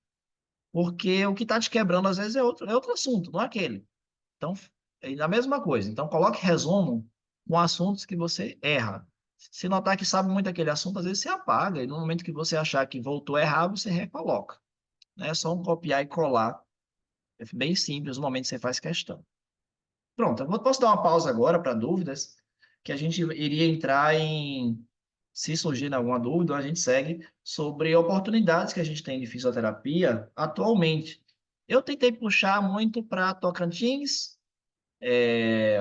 porque o que está te quebrando às vezes é outro assunto, não é aquele. Então, é a mesma coisa. Então, coloque resumo com assuntos que você erra. Se notar que sabe muito aquele assunto, às vezes você apaga, e no momento que você achar que voltou a errar, você recoloca. Né? É só um copiar e colar. É bem simples no momento que você faz questão. Pronto, posso dar uma pausa agora para dúvidas, que a gente iria entrar em, se surgir alguma dúvida, a gente segue sobre oportunidades que a gente tem de fisioterapia atualmente. Eu tentei puxar muito para Tocantins,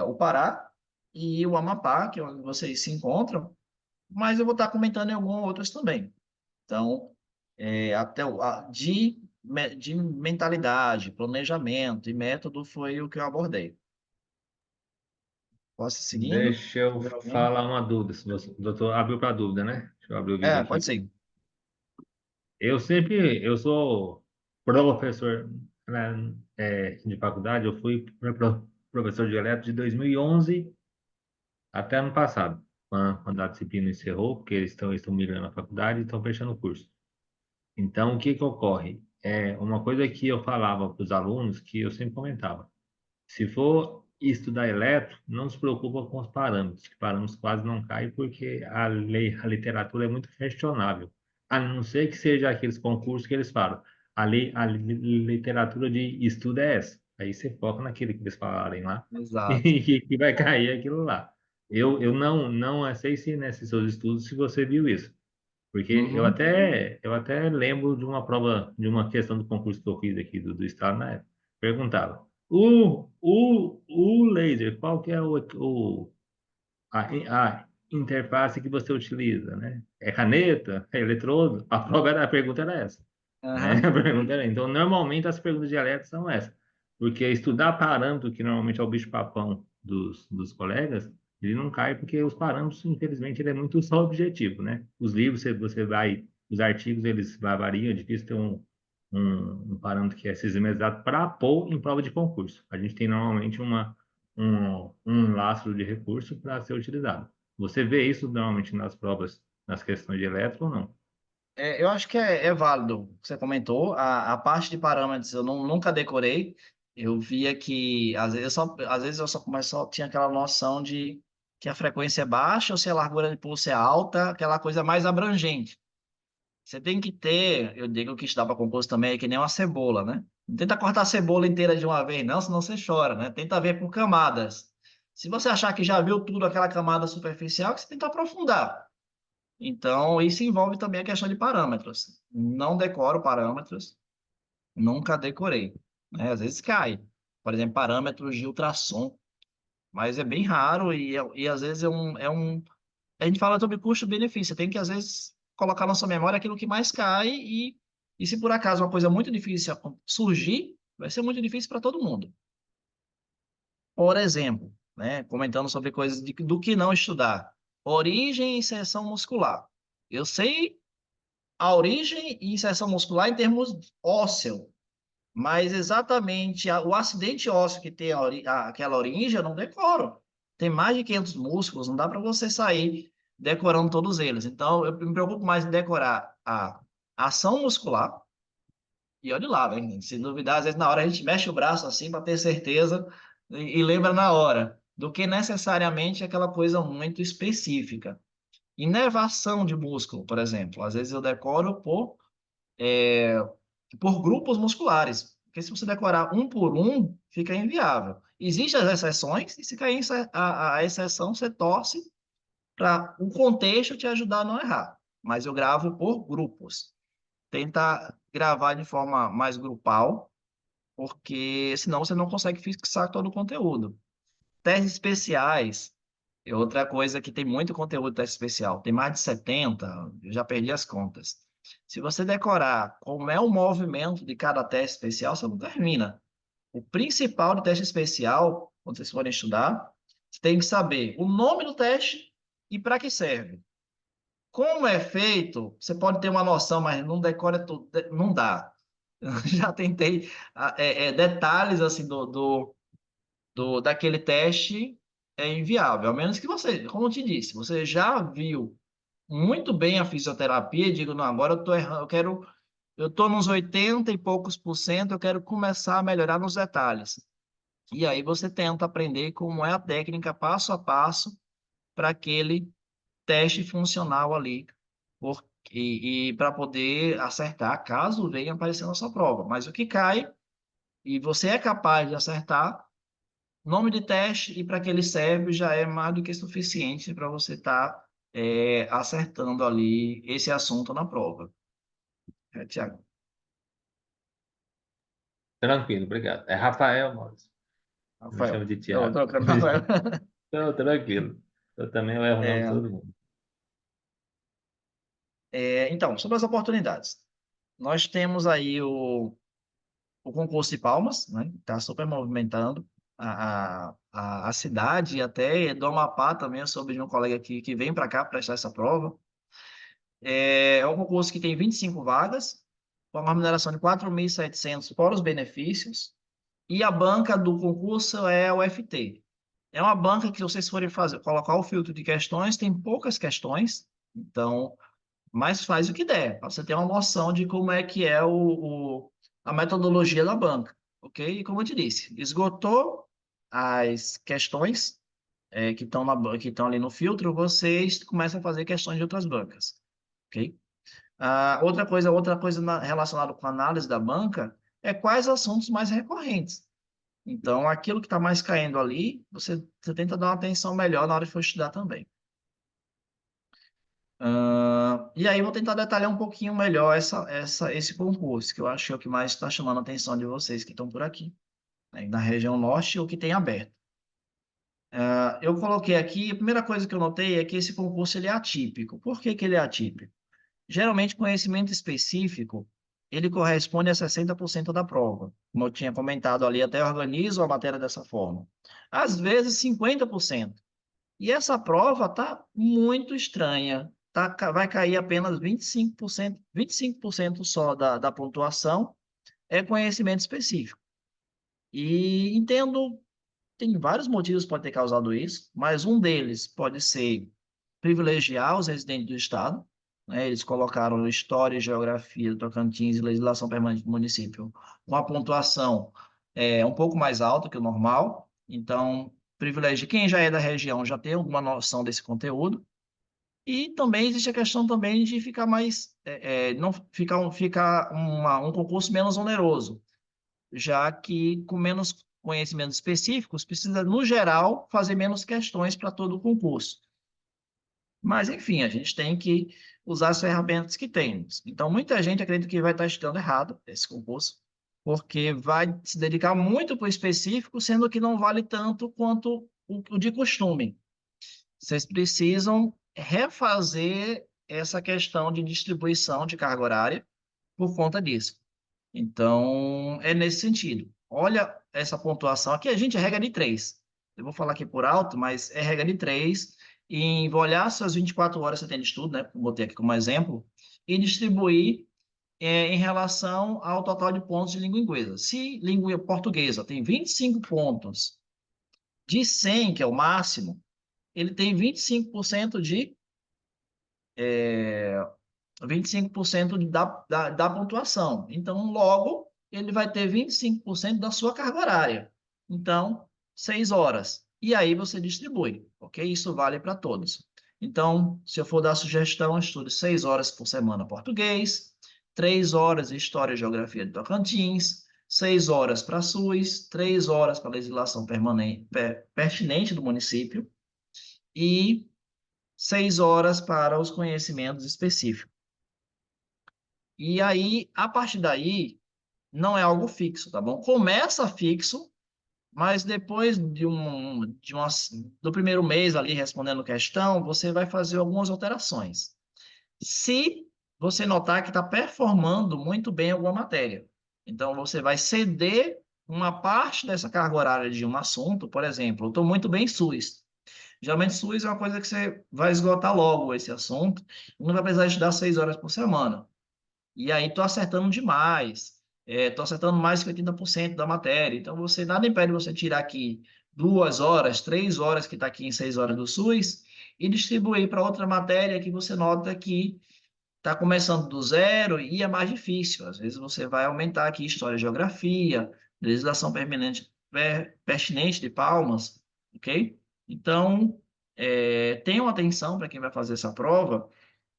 o Pará e o Amapá, que é onde vocês se encontram, mas eu vou estar comentando em alguns outros também. Então, de mentalidade, planejamento e método foi o que eu abordei. Posso ir seguindo? Deixa eu Ver alguém? falar uma dúvida. Se o doutor abriu para dúvida, né? Deixa eu abrir o vídeo Pode aqui. ser. Eu sou professor, né, de faculdade, eu fui professor de eletro de 2011 até ano passado, quando a disciplina encerrou, porque eles estão migrando a faculdade e estão fechando o curso. Então, o que que ocorre? É uma coisa que eu falava para os alunos, que eu sempre comentava. Se for estudar eletro, não se preocupa com os parâmetros, que parâmetros quase não caem, porque a literatura é muito questionável. A não ser que seja aqueles concursos que eles falam. Literatura de estudo é essa. Aí você foca naquilo que eles falarem lá Exato. e que vai cair aquilo lá. Eu não sei se nesses seus estudos se você viu isso. Porque Uhum. eu até lembro de uma prova, de uma questão do concurso que eu fiz aqui do estado na época. Perguntava, o laser, qual que é a interface que você utiliza, né? É caneta? É eletrodo? A pergunta era essa, né? Aham. A pergunta era, então, normalmente as perguntas de alerta são essas. Porque estudar parâmetro, que normalmente é o bicho-papão dos colegas, ele não cai porque os parâmetros, infelizmente, ele é muito só objetivo, né? Os livros, você vai, os artigos, eles variam, é difícil ter um parâmetro que é sistematizado para pôr em prova de concurso. A gente tem normalmente um lastro de recurso para ser utilizado. Você vê isso normalmente nas provas, nas questões de elétrico ou não? Eu acho que é válido o que você comentou. A parte de parâmetros eu nunca decorei. Eu via que às vezes eu só tinha aquela noção de que a frequência é baixa ou se a largura de pulso é alta, aquela coisa mais abrangente. Você tem que ter, eu digo que estudar para concurso também é que nem uma cebola, né? Não tenta cortar a cebola inteira de uma vez, não, senão você chora, né? Tenta ver por camadas. Se você achar que já viu tudo aquela camada superficial, que você tenta aprofundar. Então, isso envolve também a questão de parâmetros. Não decoro parâmetros, nunca decorei, né? Às vezes cai. Por exemplo, parâmetros de ultrassom, mas é bem raro e às vezes a gente fala sobre custo-benefício. Você tem que, às vezes, colocar na sua memória aquilo que mais cai e se por acaso uma coisa muito difícil surgir, vai ser muito difícil para todo mundo. Por exemplo, né, comentando sobre coisas do que não estudar. Origem e inserção muscular. Eu sei a origem e inserção muscular em termos ósseo, mas exatamente o acidente ósseo que tem aquela origem, eu não decoro. Tem mais de 500 músculos, não dá para você sair decorando todos eles. Então, eu me preocupo mais em decorar a ação muscular. E olha lá, hein? Se duvidar, às vezes na hora a gente mexe o braço assim para ter certeza e lembra na hora, do que necessariamente aquela coisa muito específica. Inervação de músculo, por exemplo. Às vezes eu decoro por grupos musculares. Porque se você decorar um por um, fica inviável. Existem as exceções, e se cair a exceção, você torce para o contexto te ajudar a não errar. Mas eu gravo por grupos. Tenta gravar de forma mais grupal, porque senão você não consegue fixar todo o conteúdo. Testes especiais é outra coisa que tem muito conteúdo de teste especial. Tem mais de 70, eu já perdi as contas. Se você decorar como é o movimento de cada teste especial, você não termina. O principal do teste especial, quando vocês forem estudar, você tem que saber o nome do teste e para que serve. Como é feito, você pode ter uma noção, mas não decora tudo, não dá. Eu já tentei detalhes assim daquele teste é inviável, a menos que você, como eu te disse, você já viu muito bem a fisioterapia e digo, não, agora eu estou errando, eu estou nos 80 e poucos por cento, eu quero começar a melhorar nos detalhes. E aí você tenta aprender como é a técnica passo a passo para aquele teste funcional ali, e para poder acertar caso venha aparecer na sua prova. Mas o que cai, e você é capaz de acertar, nome de teste e para que ele serve já é mais do que suficiente para você estar acertando ali esse assunto na prova. Tiago. Tranquilo, obrigado. É Rafael, Maurício. Me chama Rafael. de Eu Tiago. trocando Rafael. Então, tranquilo. Eu também erro o nome de É, todo mundo. então, sobre as oportunidades. Nós temos aí o concurso de Palmas, né? Está super movimentando a cidade e até do Amapá também. Eu soube de um colega aqui que vem para cá prestar essa prova. É um concurso que tem 25 vagas, com uma remuneração de 4.700 fora os benefícios, e a banca do concurso é a UFT. É uma banca que, se vocês forem fazer, colocar o filtro de questões, tem poucas questões, então, mas faz o que der, para você ter uma noção de como é que é a metodologia da banca, ok? E como eu te disse, esgotou as questões que estão ali no filtro, vocês começam a fazer questões de outras bancas, ok? Outra coisa relacionada com a análise da banca é quais assuntos mais recorrentes. Então, aquilo que está mais caindo ali, você tenta dar uma atenção melhor na hora de for estudar também. E aí, vou tentar detalhar um pouquinho melhor esse concurso, que eu acho que é o que mais está chamando a atenção de vocês que estão por aqui, né, na região norte, o que tem aberto. Eu coloquei aqui, a primeira coisa que eu notei é que esse concurso ele é atípico. Por que que ele é atípico? Geralmente, conhecimento específico, ele corresponde a 60% da prova. Como eu tinha comentado ali, até organizo a matéria dessa forma. Às vezes, 50%. E essa prova está muito estranha. Vai cair apenas 25%, 25% só da pontuação é conhecimento específico. E entendo, tem vários motivos que podem ter causado isso, mas um deles pode ser privilegiar os residentes do Estado, né? Eles colocaram História e Geografia do Tocantins e Legislação Permanente do município com a pontuação um pouco mais alta que o normal, então privilegia quem já é da região, já tem alguma noção desse conteúdo, e também existe a questão também de ficar mais, não ficar um concurso menos oneroso, já que com menos conhecimentos específicos, precisa, no geral, fazer menos questões para todo o concurso. Mas, enfim, a gente tem que usar as ferramentas que temos. Então, muita gente acredita que vai estar estudando errado esse concurso, porque vai se dedicar muito para o específico, sendo que não vale tanto quanto o de costume. Vocês precisam refazer essa questão de distribuição de carga horária por conta disso. Então, é nesse sentido. Olha essa pontuação aqui, a gente é regra de 3. Eu vou falar aqui por alto, mas é regra de 3. E vou olhar suas 24 horas que você tem de estudo, né? Botei aqui como exemplo, e distribuir em relação ao total de pontos de língua inglesa. Se língua portuguesa tem 25 pontos de 100, que é o máximo, ele tem 25% de 25% da pontuação. Então, logo, ele vai ter 25% da sua carga horária. Então, 6 horas. E aí você distribui, ok? Isso vale para todos. Então, se eu for dar sugestão, estude 6 horas por semana português, 3 horas História e Geografia de Tocantins, 6 horas para SUS, 3 horas para legislação pertinente do município e 6 horas para os conhecimentos específicos. E aí, a partir daí, não é algo fixo, tá bom? Começa fixo, mas depois do primeiro mês ali respondendo questão, você vai fazer algumas alterações. Se você notar que está performando muito bem alguma matéria, então você vai ceder uma parte dessa carga horária de um assunto, por exemplo, eu estou muito bem em SUS. Geralmente, SUS é uma coisa que você vai esgotar logo esse assunto, não vai precisar estudar 6 horas por semana. E aí estou acertando demais, estou acertando mais que 80% da matéria. Então, você nada impede você tirar aqui 2 horas, 3 horas que está aqui em 6 horas do SUS e distribuir para outra matéria que você nota que está começando do zero e é mais difícil. Às vezes você vai aumentar aqui história e geografia, legislação pertinente de Palmas, ok? Então, tenham atenção para quem vai fazer essa prova,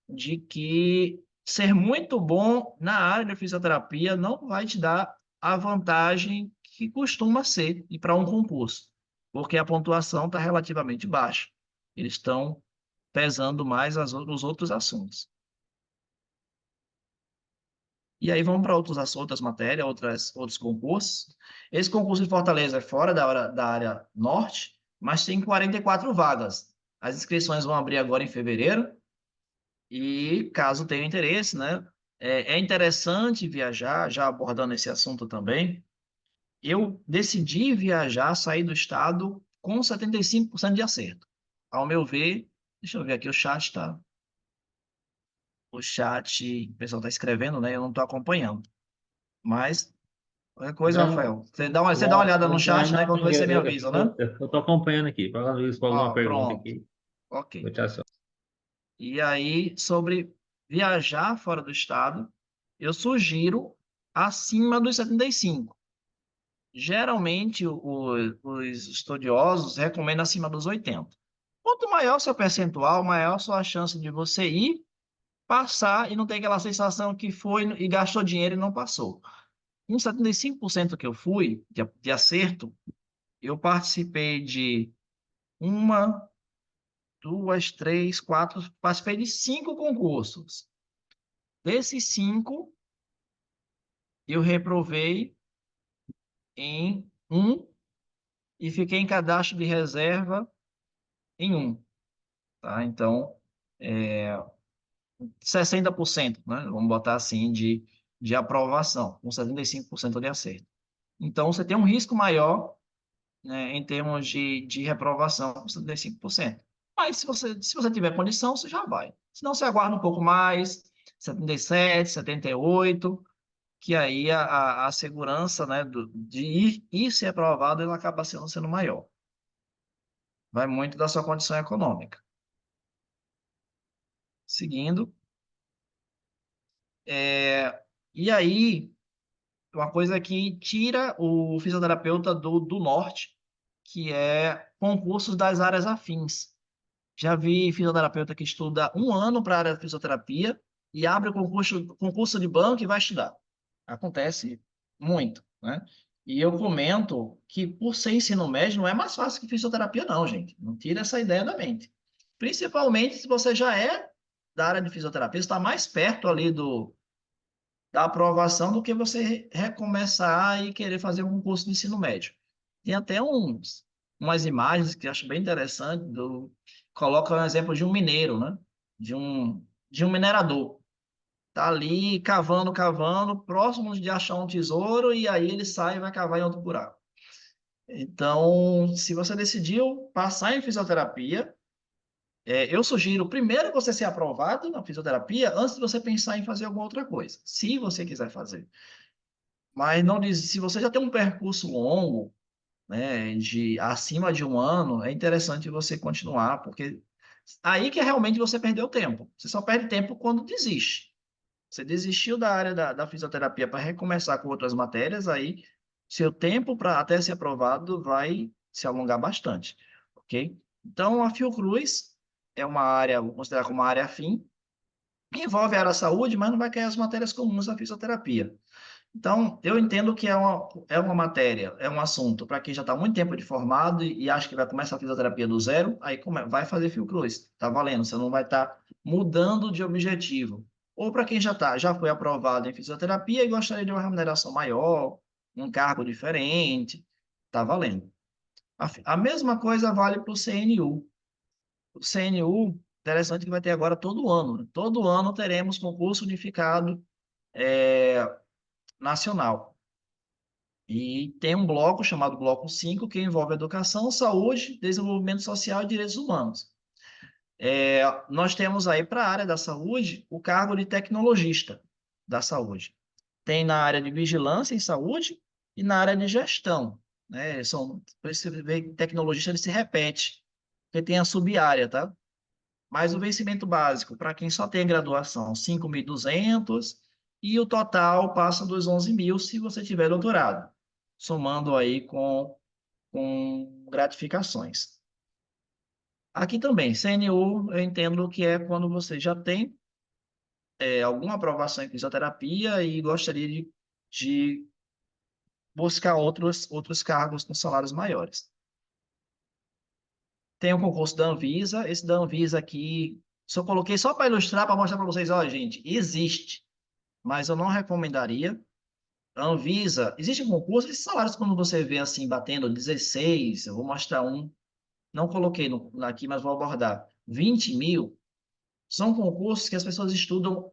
de que ser muito bom na área de fisioterapia não vai te dar a vantagem que costuma ser ir para um concurso, porque a pontuação está relativamente baixa. Eles estão pesando mais os outros assuntos. E aí vamos para outras matérias, outros concursos. Esse concurso de Fortaleza é fora da área norte, mas tem 44 vagas. As inscrições vão abrir agora em fevereiro. E caso tenha interesse, né? É interessante viajar, já abordando esse assunto também. Eu decidi viajar, sair do estado com 75% de acerto. Ao meu ver, deixa eu ver aqui, o pessoal está escrevendo, né? Eu não estou acompanhando. Mas, qualquer coisa, Não, Rafael, você dá uma olhada no chat, né? não, Qualquer coisa você me avisa, né? eu tô acompanhando aqui. Para ver se for alguma Ó, pergunta pronto, aqui, ok. eu te aciono. E aí, sobre viajar fora do estado, eu sugiro acima dos 75. Geralmente, os estudiosos recomendam acima dos 80. Quanto maior seu percentual, maior sua chance de você ir, passar e não ter aquela sensação que foi e gastou dinheiro e não passou. Em 75% que eu fui, de acerto, eu participei de uma, duas, três, quatro, participei de 5 concursos. Desses 5, eu reprovei em um e fiquei em cadastro de reserva em um. Tá? Então, 60%, né? Vamos botar assim, de aprovação, com 75% de acerto. Então, você tem um risco maior, né, em termos de reprovação, com 75%. Mas, se você tiver condição, você já vai. Se não, você aguarda um pouco mais, 77, 78, que aí a segurança, né, de ir ser aprovado, ela acaba sendo maior. Vai muito da sua condição econômica. Seguindo. E aí, uma coisa que tira o fisioterapeuta do norte, que é concursos das áreas afins. Já vi fisioterapeuta que estuda 1 ano para a área de fisioterapia e abre o concurso de banco e vai estudar. Acontece muito, né? E eu comento que, por ser ensino médio, não é mais fácil que fisioterapia, não, gente. Não tira essa ideia da mente. Principalmente se você já é da área de fisioterapia, está mais perto ali da aprovação do que você recomeçar e querer fazer um curso de ensino médio. Tem até umas imagens que eu acho bem interessante, coloca um exemplo de um mineiro, né? De um minerador. Tá ali cavando, cavando, próximo de achar um tesouro, e aí ele sai e vai cavar em outro buraco. Então, se você decidiu passar em fisioterapia, eu sugiro primeiro você ser aprovado na fisioterapia antes de você pensar em fazer alguma outra coisa, se você quiser fazer. Mas não diz, se você já tem um percurso longo, né, de acima de 1 ano, é interessante você continuar, porque aí que realmente você perdeu tempo. Você só perde tempo quando desiste. Você desistiu da área da fisioterapia para recomeçar com outras matérias, aí seu tempo para até ser aprovado vai se alongar bastante, ok? Então, a Fiocruz é uma área, vou considerar como uma área afim, envolve a área da saúde, mas não vai cair as matérias comuns da fisioterapia. Então, eu entendo que é uma matéria, é um assunto para quem já está muito tempo de formado e acha que vai começar a fisioterapia do zero, aí vai fazer Fiocruz, está valendo, você não vai estar mudando de objetivo. ou para quem já foi aprovado em fisioterapia e gostaria de uma remuneração maior, um cargo diferente, está valendo. A mesma coisa vale para o CNU. O CNU, interessante que vai ter agora todo ano, né? Todo ano teremos concurso unificado nacional. E tem um bloco chamado Bloco 5, que envolve educação, saúde, desenvolvimento social e direitos humanos. Nós temos aí para a área da saúde o cargo de tecnologista da saúde. Tem na área de vigilância em saúde e na área de gestão, né? Por isso você vê que tecnologista ele se repete, porque tem a sub-área, tá? Mas o vencimento básico, para quem só tem graduação, 5.200, e o total passa dos 11.000 se você tiver doutorado, somando aí com gratificações. Aqui também, CNU, eu entendo que é quando você já tem alguma aprovação em fisioterapia e gostaria de buscar outros cargos com salários maiores. Tem o concurso da Anvisa, esse da Anvisa aqui, só coloquei só para ilustrar, para mostrar para vocês, ó, gente, existe, mas eu não recomendaria. A Anvisa, existe um concurso, esses salários quando você vê assim, batendo 16, eu vou mostrar um, não coloquei aqui, mas vou abordar, 20.000, são concursos que as pessoas estudam.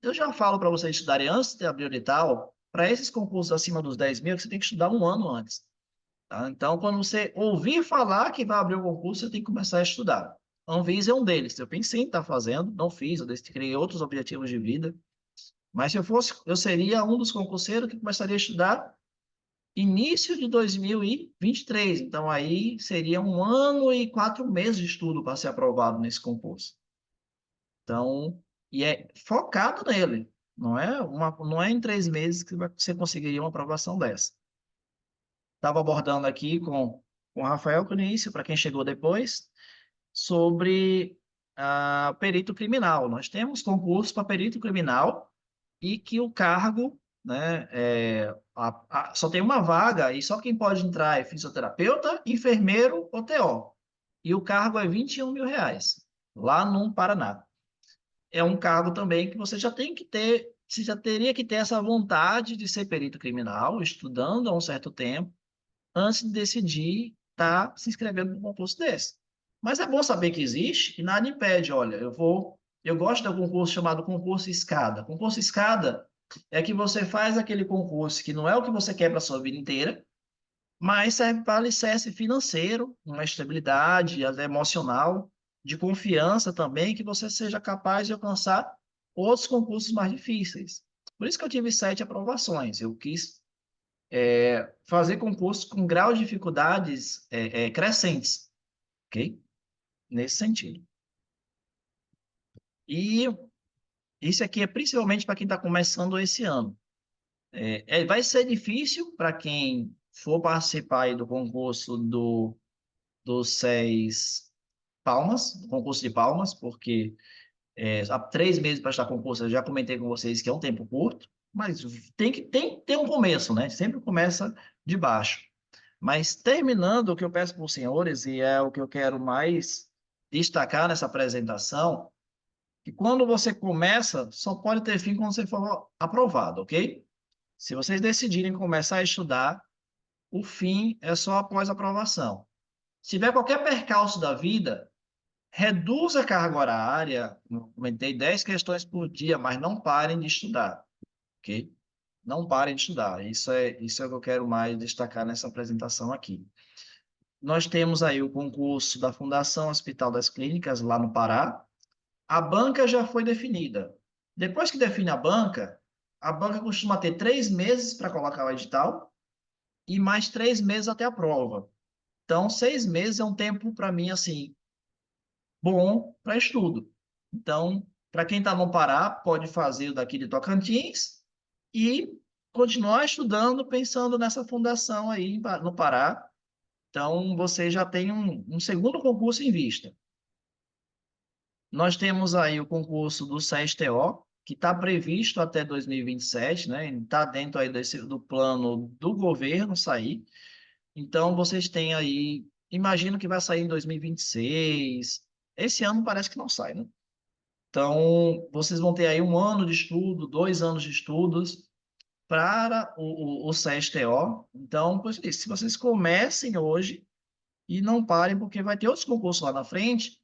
Eu já falo para vocês estudarem antes de abrir o edital, para esses concursos acima dos 10.000, que você tem que estudar um ano antes. Tá? Então, quando você ouvir falar que vai abrir o concurso, você tem que começar a estudar. A Anvisa é um deles. Eu pensei em estar fazendo, não fiz, eu criei outros objetivos de vida. Mas se eu fosse, eu seria um dos concurseiros que começaria a estudar início de 2023. Então, aí seria 1 ano e 4 meses de estudo para ser aprovado nesse concurso. Então, e é focado nele. Não é em 3 meses que você conseguiria uma aprovação dessa. Estava abordando aqui com o Rafael Cunício, para quem chegou depois, sobre perito criminal. Nós temos concurso para perito criminal e que o cargo, né, só tem uma vaga e só quem pode entrar é fisioterapeuta, enfermeiro ou TO. E o cargo é R$ 21.000, lá no Paraná. É um cargo também que você já tem que ter, você já teria que ter essa vontade de ser perito criminal, estudando há um certo tempo, antes de decidir estar se inscrevendo num concurso desse. Mas é bom saber que existe e nada impede. Olha, eu gosto de um concurso chamado concurso escada. Concurso escada é que você faz aquele concurso que não é o que você quer para a sua vida inteira, mas serve para alicerce financeiro, uma estabilidade até emocional, de confiança também, que você seja capaz de alcançar outros concursos mais difíceis. Por isso que eu tive 7 aprovações. Eu quis fazer concursos com grau de dificuldades crescentes, ok? Nesse sentido. E isso aqui é principalmente para quem está começando esse ano. Vai ser difícil para quem for participar aí do concurso do SES Palmas, do concurso de Palmas, porque há 3 meses para estar concurso, eu já comentei com vocês que é um tempo curto, mas tem que ter um começo, né? Sempre começa de baixo. Mas terminando, o que eu peço para os senhores, e é o que eu quero mais destacar nessa apresentação, que quando você começa, só pode ter fim quando você for aprovado, ok? Se vocês decidirem começar a estudar, o fim é só após a aprovação. Se tiver qualquer percalço da vida, reduza a carga horária, eu comentei 10 questões por dia, mas não parem de estudar, ok? Não parem de estudar. Isso é o que eu quero mais destacar nessa apresentação aqui. Nós temos aí o concurso da Fundação Hospital das Clínicas, lá no Pará. A banca já foi definida. Depois que define a banca costuma ter 3 meses para colocar o edital e mais 3 meses até a prova. Então, 6 meses é um tempo, para mim, assim, bom para estudo. Então, para quem está no Pará, pode fazer o daqui de Tocantins e continuar estudando, pensando nessa fundação aí no Pará. Então, você já tem um segundo concurso em vista. Nós temos aí o concurso do SESTO, que está previsto até 2027, né? Está dentro aí do plano do governo sair. Então, vocês têm aí, imagino que vai sair em 2026. Esse ano parece que não sai, né? Então, vocês vão ter aí 1 ano de estudo, 2 anos de estudos para o CSTO. Então, pois, se vocês comecem hoje e não parem, porque vai ter outros concursos lá na frente,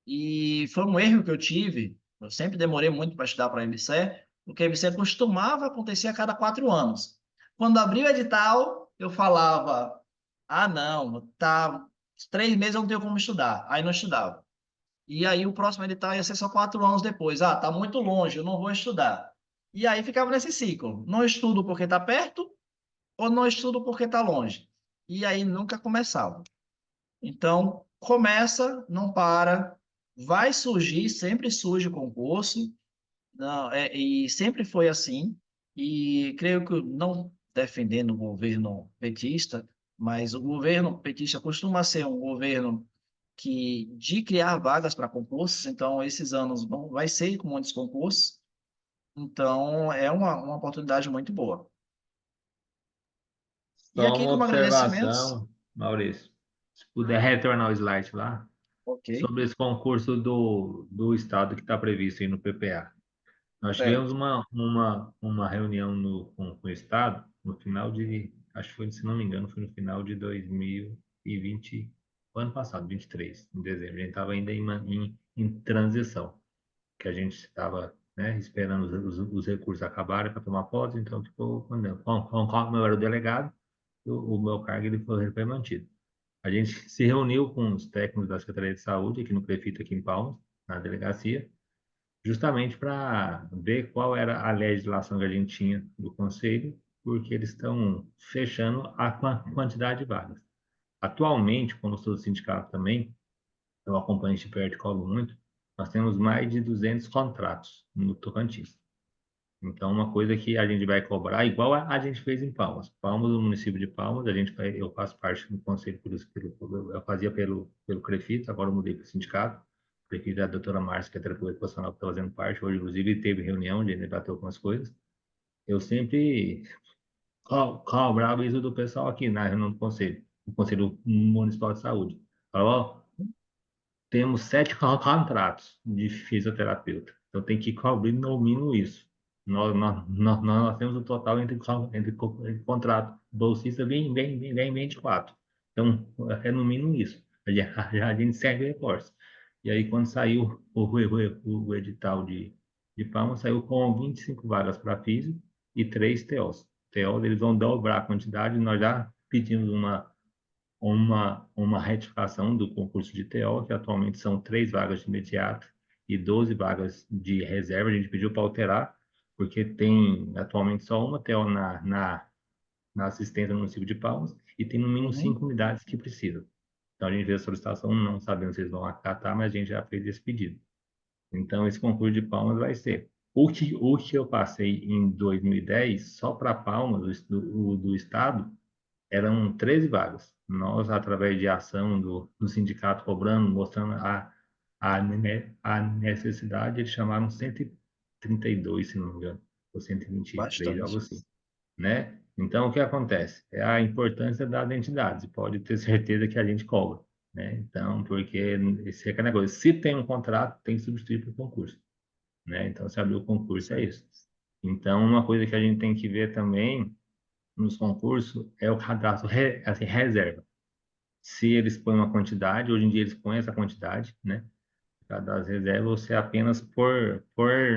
e foi um erro que eu tive. Eu sempre demorei muito para estudar para a MCE, porque a MCE costumava acontecer a cada 4 anos. Quando abriu o edital, eu falava: ah, não, tá, 3 meses eu não tenho como estudar. Aí não estudava. E aí o próximo edital ia ser só 4 anos depois. Ah, tá muito longe, eu não vou estudar. E aí ficava nesse ciclo. Não estudo porque está perto, ou não estudo porque está longe. E aí nunca começava. Então, começa, não para, vai surgir, sempre surge o concurso, não, e sempre foi assim. E creio que, não defendendo o governo petista, mas o governo petista costuma ser um governo de criar vagas para concursos, então esses anos vai ser com muitos concursos, então é uma oportunidade muito boa. E Só aqui, uma como agradecimentos, observação, Maurício. Se puder retornar o slide lá, ok, sobre esse concurso do Estado que está previsto aí no PPA. Nós tivemos certo, uma reunião com o Estado no final de, acho que foi, se não me engano, foi no final de 2020, o ano passado, 23, em dezembro. A gente estava ainda em transição, que a gente estava, né, esperando os recursos acabarem para tomar posse, então ficou, como eu era o delegado, o meu cargo ele foi mantido. A gente se reuniu com os técnicos da Secretaria de Saúde, aqui no Prefeito, aqui em Palmas, na delegacia, justamente para ver qual era a legislação que a gente tinha do Conselho, porque eles estão fechando a quantidade de vagas. Atualmente, como sou do sindicato também, eu acompanho de perto e cobro muito, nós temos mais de 200 contratos no Tocantins. Então, uma coisa que a gente vai cobrar, igual a gente fez em Palmas. Palmas, o município de Palmas, eu faço parte do conselho, por isso que eu fazia pelo CREFIT, agora eu mudei para o sindicato. O CREFIT é a doutora Márcia, que é terapeuta ocupacional, que está fazendo parte. Hoje, inclusive, teve reunião, onde ele debateu algumas coisas. Eu sempre cobrava isso do pessoal aqui na reunião do conselho, do Conselho Municipal de Saúde. Falava, ó, temos 7 contratos de fisioterapeuta. Então tem que cobrir no mínimo isso. Nós temos o total entre contrato bolsista bem 24. Então é no mínimo isso. A gente serve reforço. E aí quando saiu o edital de Palma, saiu com 25 vagas para físico e 3 TOs. TOs eles vão dobrar a quantidade, nós já pedimos uma retificação do concurso de TO, que atualmente são 3 vagas de imediato e 12 vagas de reserva. A gente pediu para alterar, porque tem atualmente só uma TO na assistência no município de Palmas e tem no mínimo uhum, 5 unidades que precisam. Então a gente fez a solicitação, não sabemos se eles vão acatar, mas a gente já fez esse pedido. Então esse concurso de Palmas vai ser. O que eu passei em 2010, só para Palmas, do estado, eram 13 vagas. Nós, através de ação do sindicato cobrando, mostrando a necessidade, eles chamaram 132, se não me engano, ou 123, algo bastante. assim, né? Então, o que acontece? É a importância das entidades, pode ter certeza que a gente cobra, né? Então, porque esse é aquela coisa, se tem um contrato, tem que substituir por concurso, né? Então, se abrir o concurso, é isso. Então, uma coisa que a gente tem que ver também nos concursos é o cadastro assim, reserva. Se eles põem uma quantidade, hoje em dia eles põem essa quantidade, né? Cadastro reserva, ou se é apenas por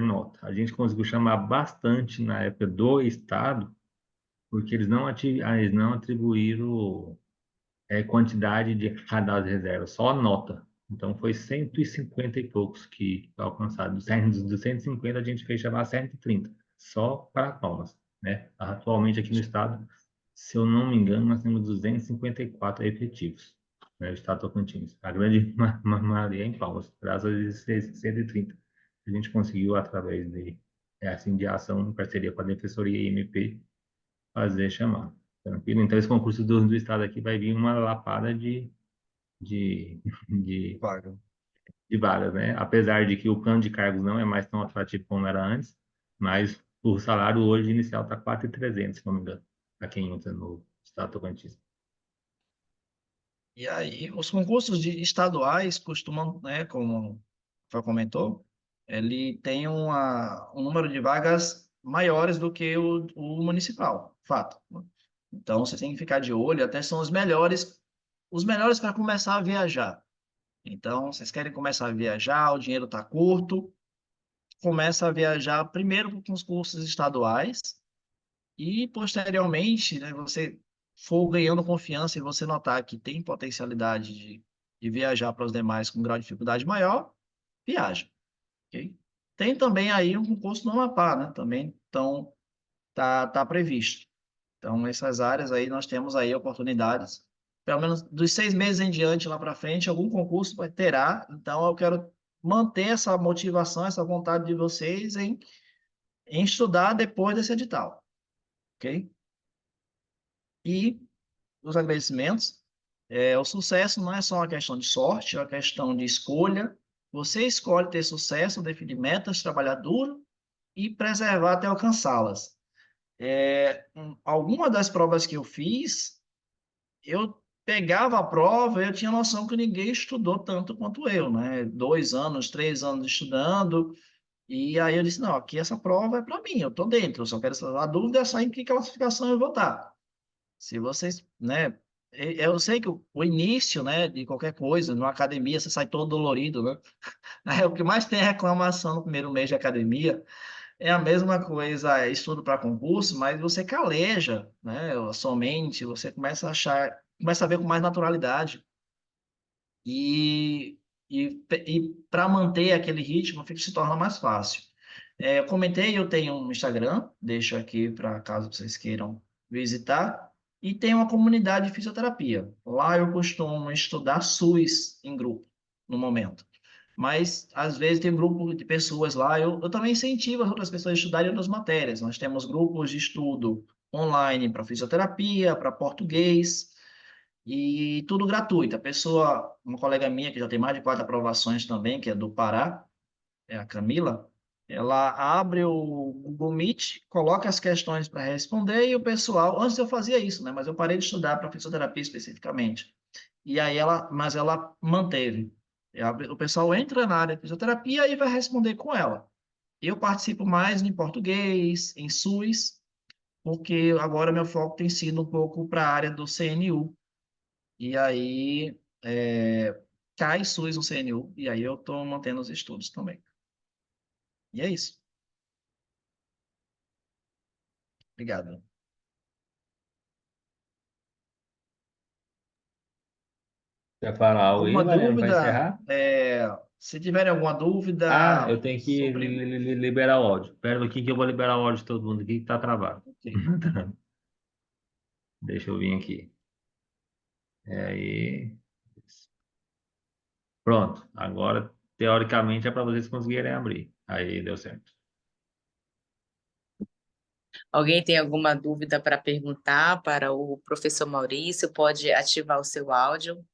nota. A gente conseguiu chamar bastante na época do Estado, porque eles não atribuíram quantidade de cadastro reserva, só nota. Então foi 150 e poucos que alcançaram. Dos 150 a gente fez chamar 130, só para Palmas, né? Atualmente aqui no estado, se eu não me engano, nós temos 254 efetivos, né? O estado Tocantins. A grande maioria é em Palmas, graças a esses 130. A gente conseguiu, através de ação em parceria com a Defensoria e MP, fazer chamar. Tranquilo? Então, esse concurso do estado aqui vai vir uma lapada de, de, Vaga. de vagas, né? Apesar de que o plano de cargos não é mais tão atrativo como era antes, mas o salário hoje inicial está 4.300, se não me engano, para quem entra no estado Tocantins. E aí, os concursos estaduais costumam, né, como foi comentou, ele tem um número de vagas maiores do que o municipal, fato. Então, você tem que ficar de olho, até são os melhores para começar a viajar. Então, vocês querem começar a viajar, o dinheiro está curto, começa a viajar primeiro com os cursos estaduais e, posteriormente, né, você for ganhando confiança e você notar que tem potencialidade de viajar para os demais com grau de dificuldade maior, viaja, ok? Tem também aí um concurso no Amapá, né? Também, então, tá previsto. Então, essas áreas aí, nós temos aí oportunidades, pelo menos dos 6 meses em diante, lá para frente, algum concurso terá. Então, eu quero manter essa motivação, essa vontade de vocês em estudar depois desse edital, ok? E os agradecimentos, o sucesso não é só uma questão de sorte, é uma questão de escolha. Você escolhe ter sucesso, definir metas, trabalhar duro e preservar até alcançá-las. Alguma das provas que eu fiz, eu pegava a prova, eu tinha noção que ninguém estudou tanto quanto eu, né? 2 anos, 3 anos estudando, e aí eu disse, não, aqui essa prova é para mim, eu estou dentro, eu só quero saber, a dúvida é só em que classificação eu vou estar. Se vocês, né, eu sei que o início, né, de qualquer coisa, numa academia, você sai todo dolorido, né? É o que mais tem reclamação no primeiro mês de academia, é a mesma coisa, estudo para concurso, mas você caleja, né, a sua mente, você começa a achar, começa a ver com mais naturalidade. E, e para manter aquele ritmo, fica, se torna mais fácil. Eu comentei, eu tenho um Instagram, deixo aqui para caso vocês queiram visitar, e tem uma comunidade de fisioterapia. Lá eu costumo estudar SUS em grupo, no momento. Mas, às vezes, tem um grupo de pessoas lá, eu também incentivo as outras pessoas a estudarem outras matérias. Nós temos grupos de estudo online para fisioterapia, para português, e tudo gratuito. A pessoa, uma colega minha que já tem mais de 4 aprovações também, que é do Pará, é a Camila, ela abre o Google Meet, coloca as questões para responder e o pessoal, antes eu fazia isso, né? Mas eu parei de estudar para fisioterapia especificamente. E aí mas ela manteve. O pessoal entra na área de fisioterapia e vai responder com ela. Eu participo mais em português, em SUS, porque agora meu foco tem sido um pouco para a área do CNU, e aí, cai SUS no CNU, e aí eu estou mantendo os estudos também. E é isso. Obrigado. Quer falar algo aí, Alguma Mariano, para dúvida? encerrar? Se tiverem alguma Ah, eu dúvida tenho que sobre... liberar o áudio. Espera aqui que eu vou liberar o áudio de todo mundo aqui que tá travado. Ok. Deixa eu vir aqui. Aí. Pronto. Agora, teoricamente, é para vocês conseguirem abrir. Aí deu certo. Alguém tem alguma dúvida para perguntar para o professor Maurício? Pode ativar o seu áudio.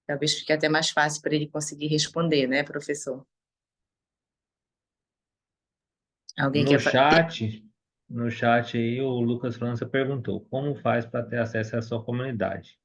Talvez fique até mais fácil para ele conseguir responder, né, professor? Alguém No quer fazer? chat, no chat aí, o Lucas França perguntou: como faz para ter acesso à sua comunidade?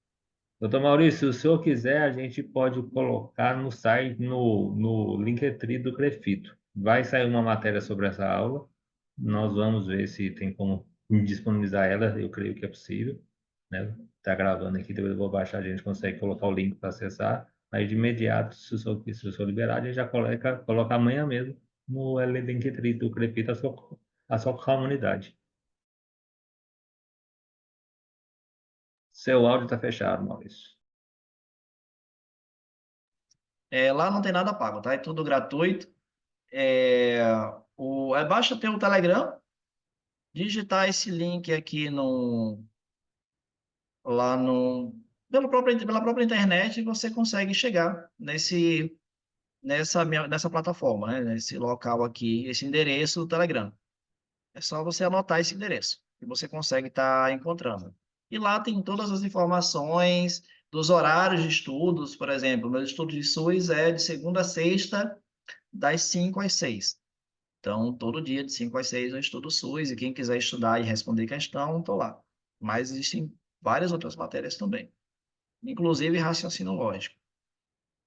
Doutor Maurício, se o senhor quiser, a gente pode colocar no site, no Linktree do Crefito. Vai sair uma matéria sobre essa aula. Nós vamos ver se tem como disponibilizar ela. Eu creio que é possível, né? Tá gravando aqui, depois eu vou baixar, a gente consegue colocar o link para acessar. Aí de imediato, se o senhor liberar, a gente já coloca amanhã mesmo no Linktree do Crefito a sua comunidade. Seu áudio está fechado, Maurício. Lá não tem nada pago, tá? É tudo gratuito. Basta ter o Telegram, digitar esse link aqui lá no, pela própria internet, e você consegue chegar nessa plataforma, né? Nesse local aqui, esse endereço do Telegram. É só você anotar esse endereço que você consegue estar encontrando. E lá tem todas as informações dos horários de estudos, por exemplo, meu estudo de SUS é de segunda a sexta, das 5 às 6. Então, todo dia, de 5 às 6, eu estudo SUS, e quem quiser estudar e responder questão, estou lá. Mas existem várias outras matérias também, inclusive raciocínio lógico.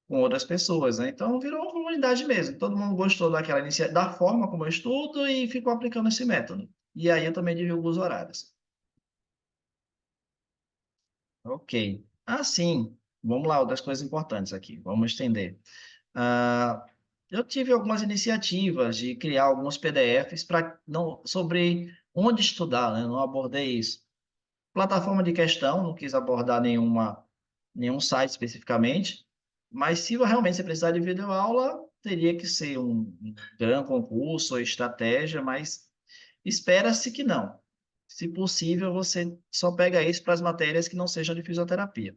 com outras pessoas, né? Então, virou uma comunidade mesmo. Todo mundo gostou daquela iniciativa, da forma como eu estudo e ficou aplicando esse método. E aí eu também divulgo os horários. Ok. Assim, vamos lá, outras coisas importantes aqui. Vamos estender. Ah, eu tive algumas iniciativas de criar alguns PDFs para não sobre onde estudar, né? Não abordei isso. Plataforma de questão, não quis abordar nenhum site especificamente, mas se realmente você precisar de videoaula, teria que ser um gran concurso ou estratégia, mas espera-se que não. Se possível, você só pega isso para as matérias que não sejam de fisioterapia.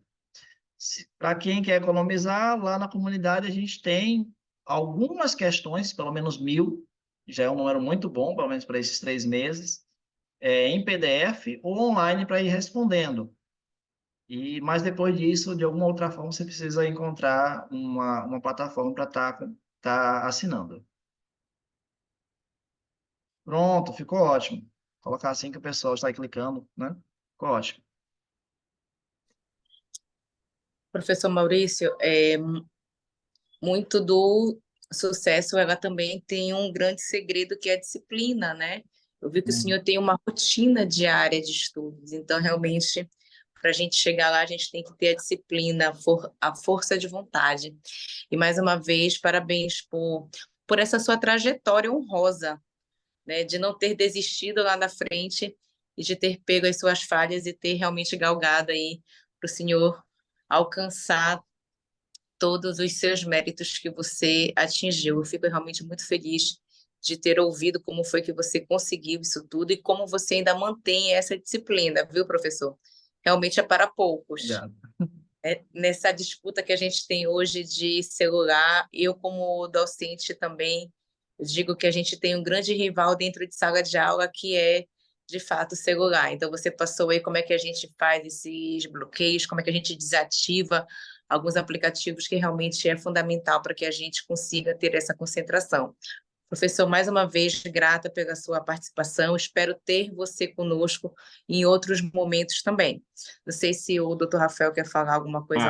Para quem quer economizar, lá na comunidade a gente tem algumas questões, pelo menos 1.000, já é um número muito bom, pelo menos para esses 3 meses, em PDF ou online para ir respondendo. Mas depois disso, de alguma outra forma, você precisa encontrar uma plataforma para tá assinando. Pronto, ficou ótimo. Colocar assim que o pessoal está aí clicando, né? Ficou ótimo. Professor Maurício, muito do sucesso, ela também tem um grande segredo que é a disciplina, né? Eu vi que o Hum. senhor tem uma rotina diária de estudos, então realmente para a gente chegar lá, a gente tem que ter a disciplina, a força de vontade. E mais uma vez, parabéns por essa sua trajetória honrosa, né? De não ter desistido lá na frente e de ter pego as suas falhas e ter realmente galgado aí para o senhor alcançar todos os seus méritos que você atingiu. Eu fico realmente muito feliz de ter ouvido como foi que você conseguiu isso tudo e como você ainda mantém essa disciplina, viu, professor? Realmente é para poucos. Obrigado. Nessa disputa que a gente tem hoje de celular, eu, como docente também, digo que a gente tem um grande rival dentro de sala de aula, que é, de fato, o celular. Então, você passou aí como é que a gente faz esses bloqueios, como é que a gente desativa alguns aplicativos que realmente é fundamental para que a gente consiga ter essa concentração. Professor, mais uma vez, grata pela sua participação. Espero ter você conosco em outros momentos também. Não sei se o Dr. Rafael quer falar alguma coisa Claro. também.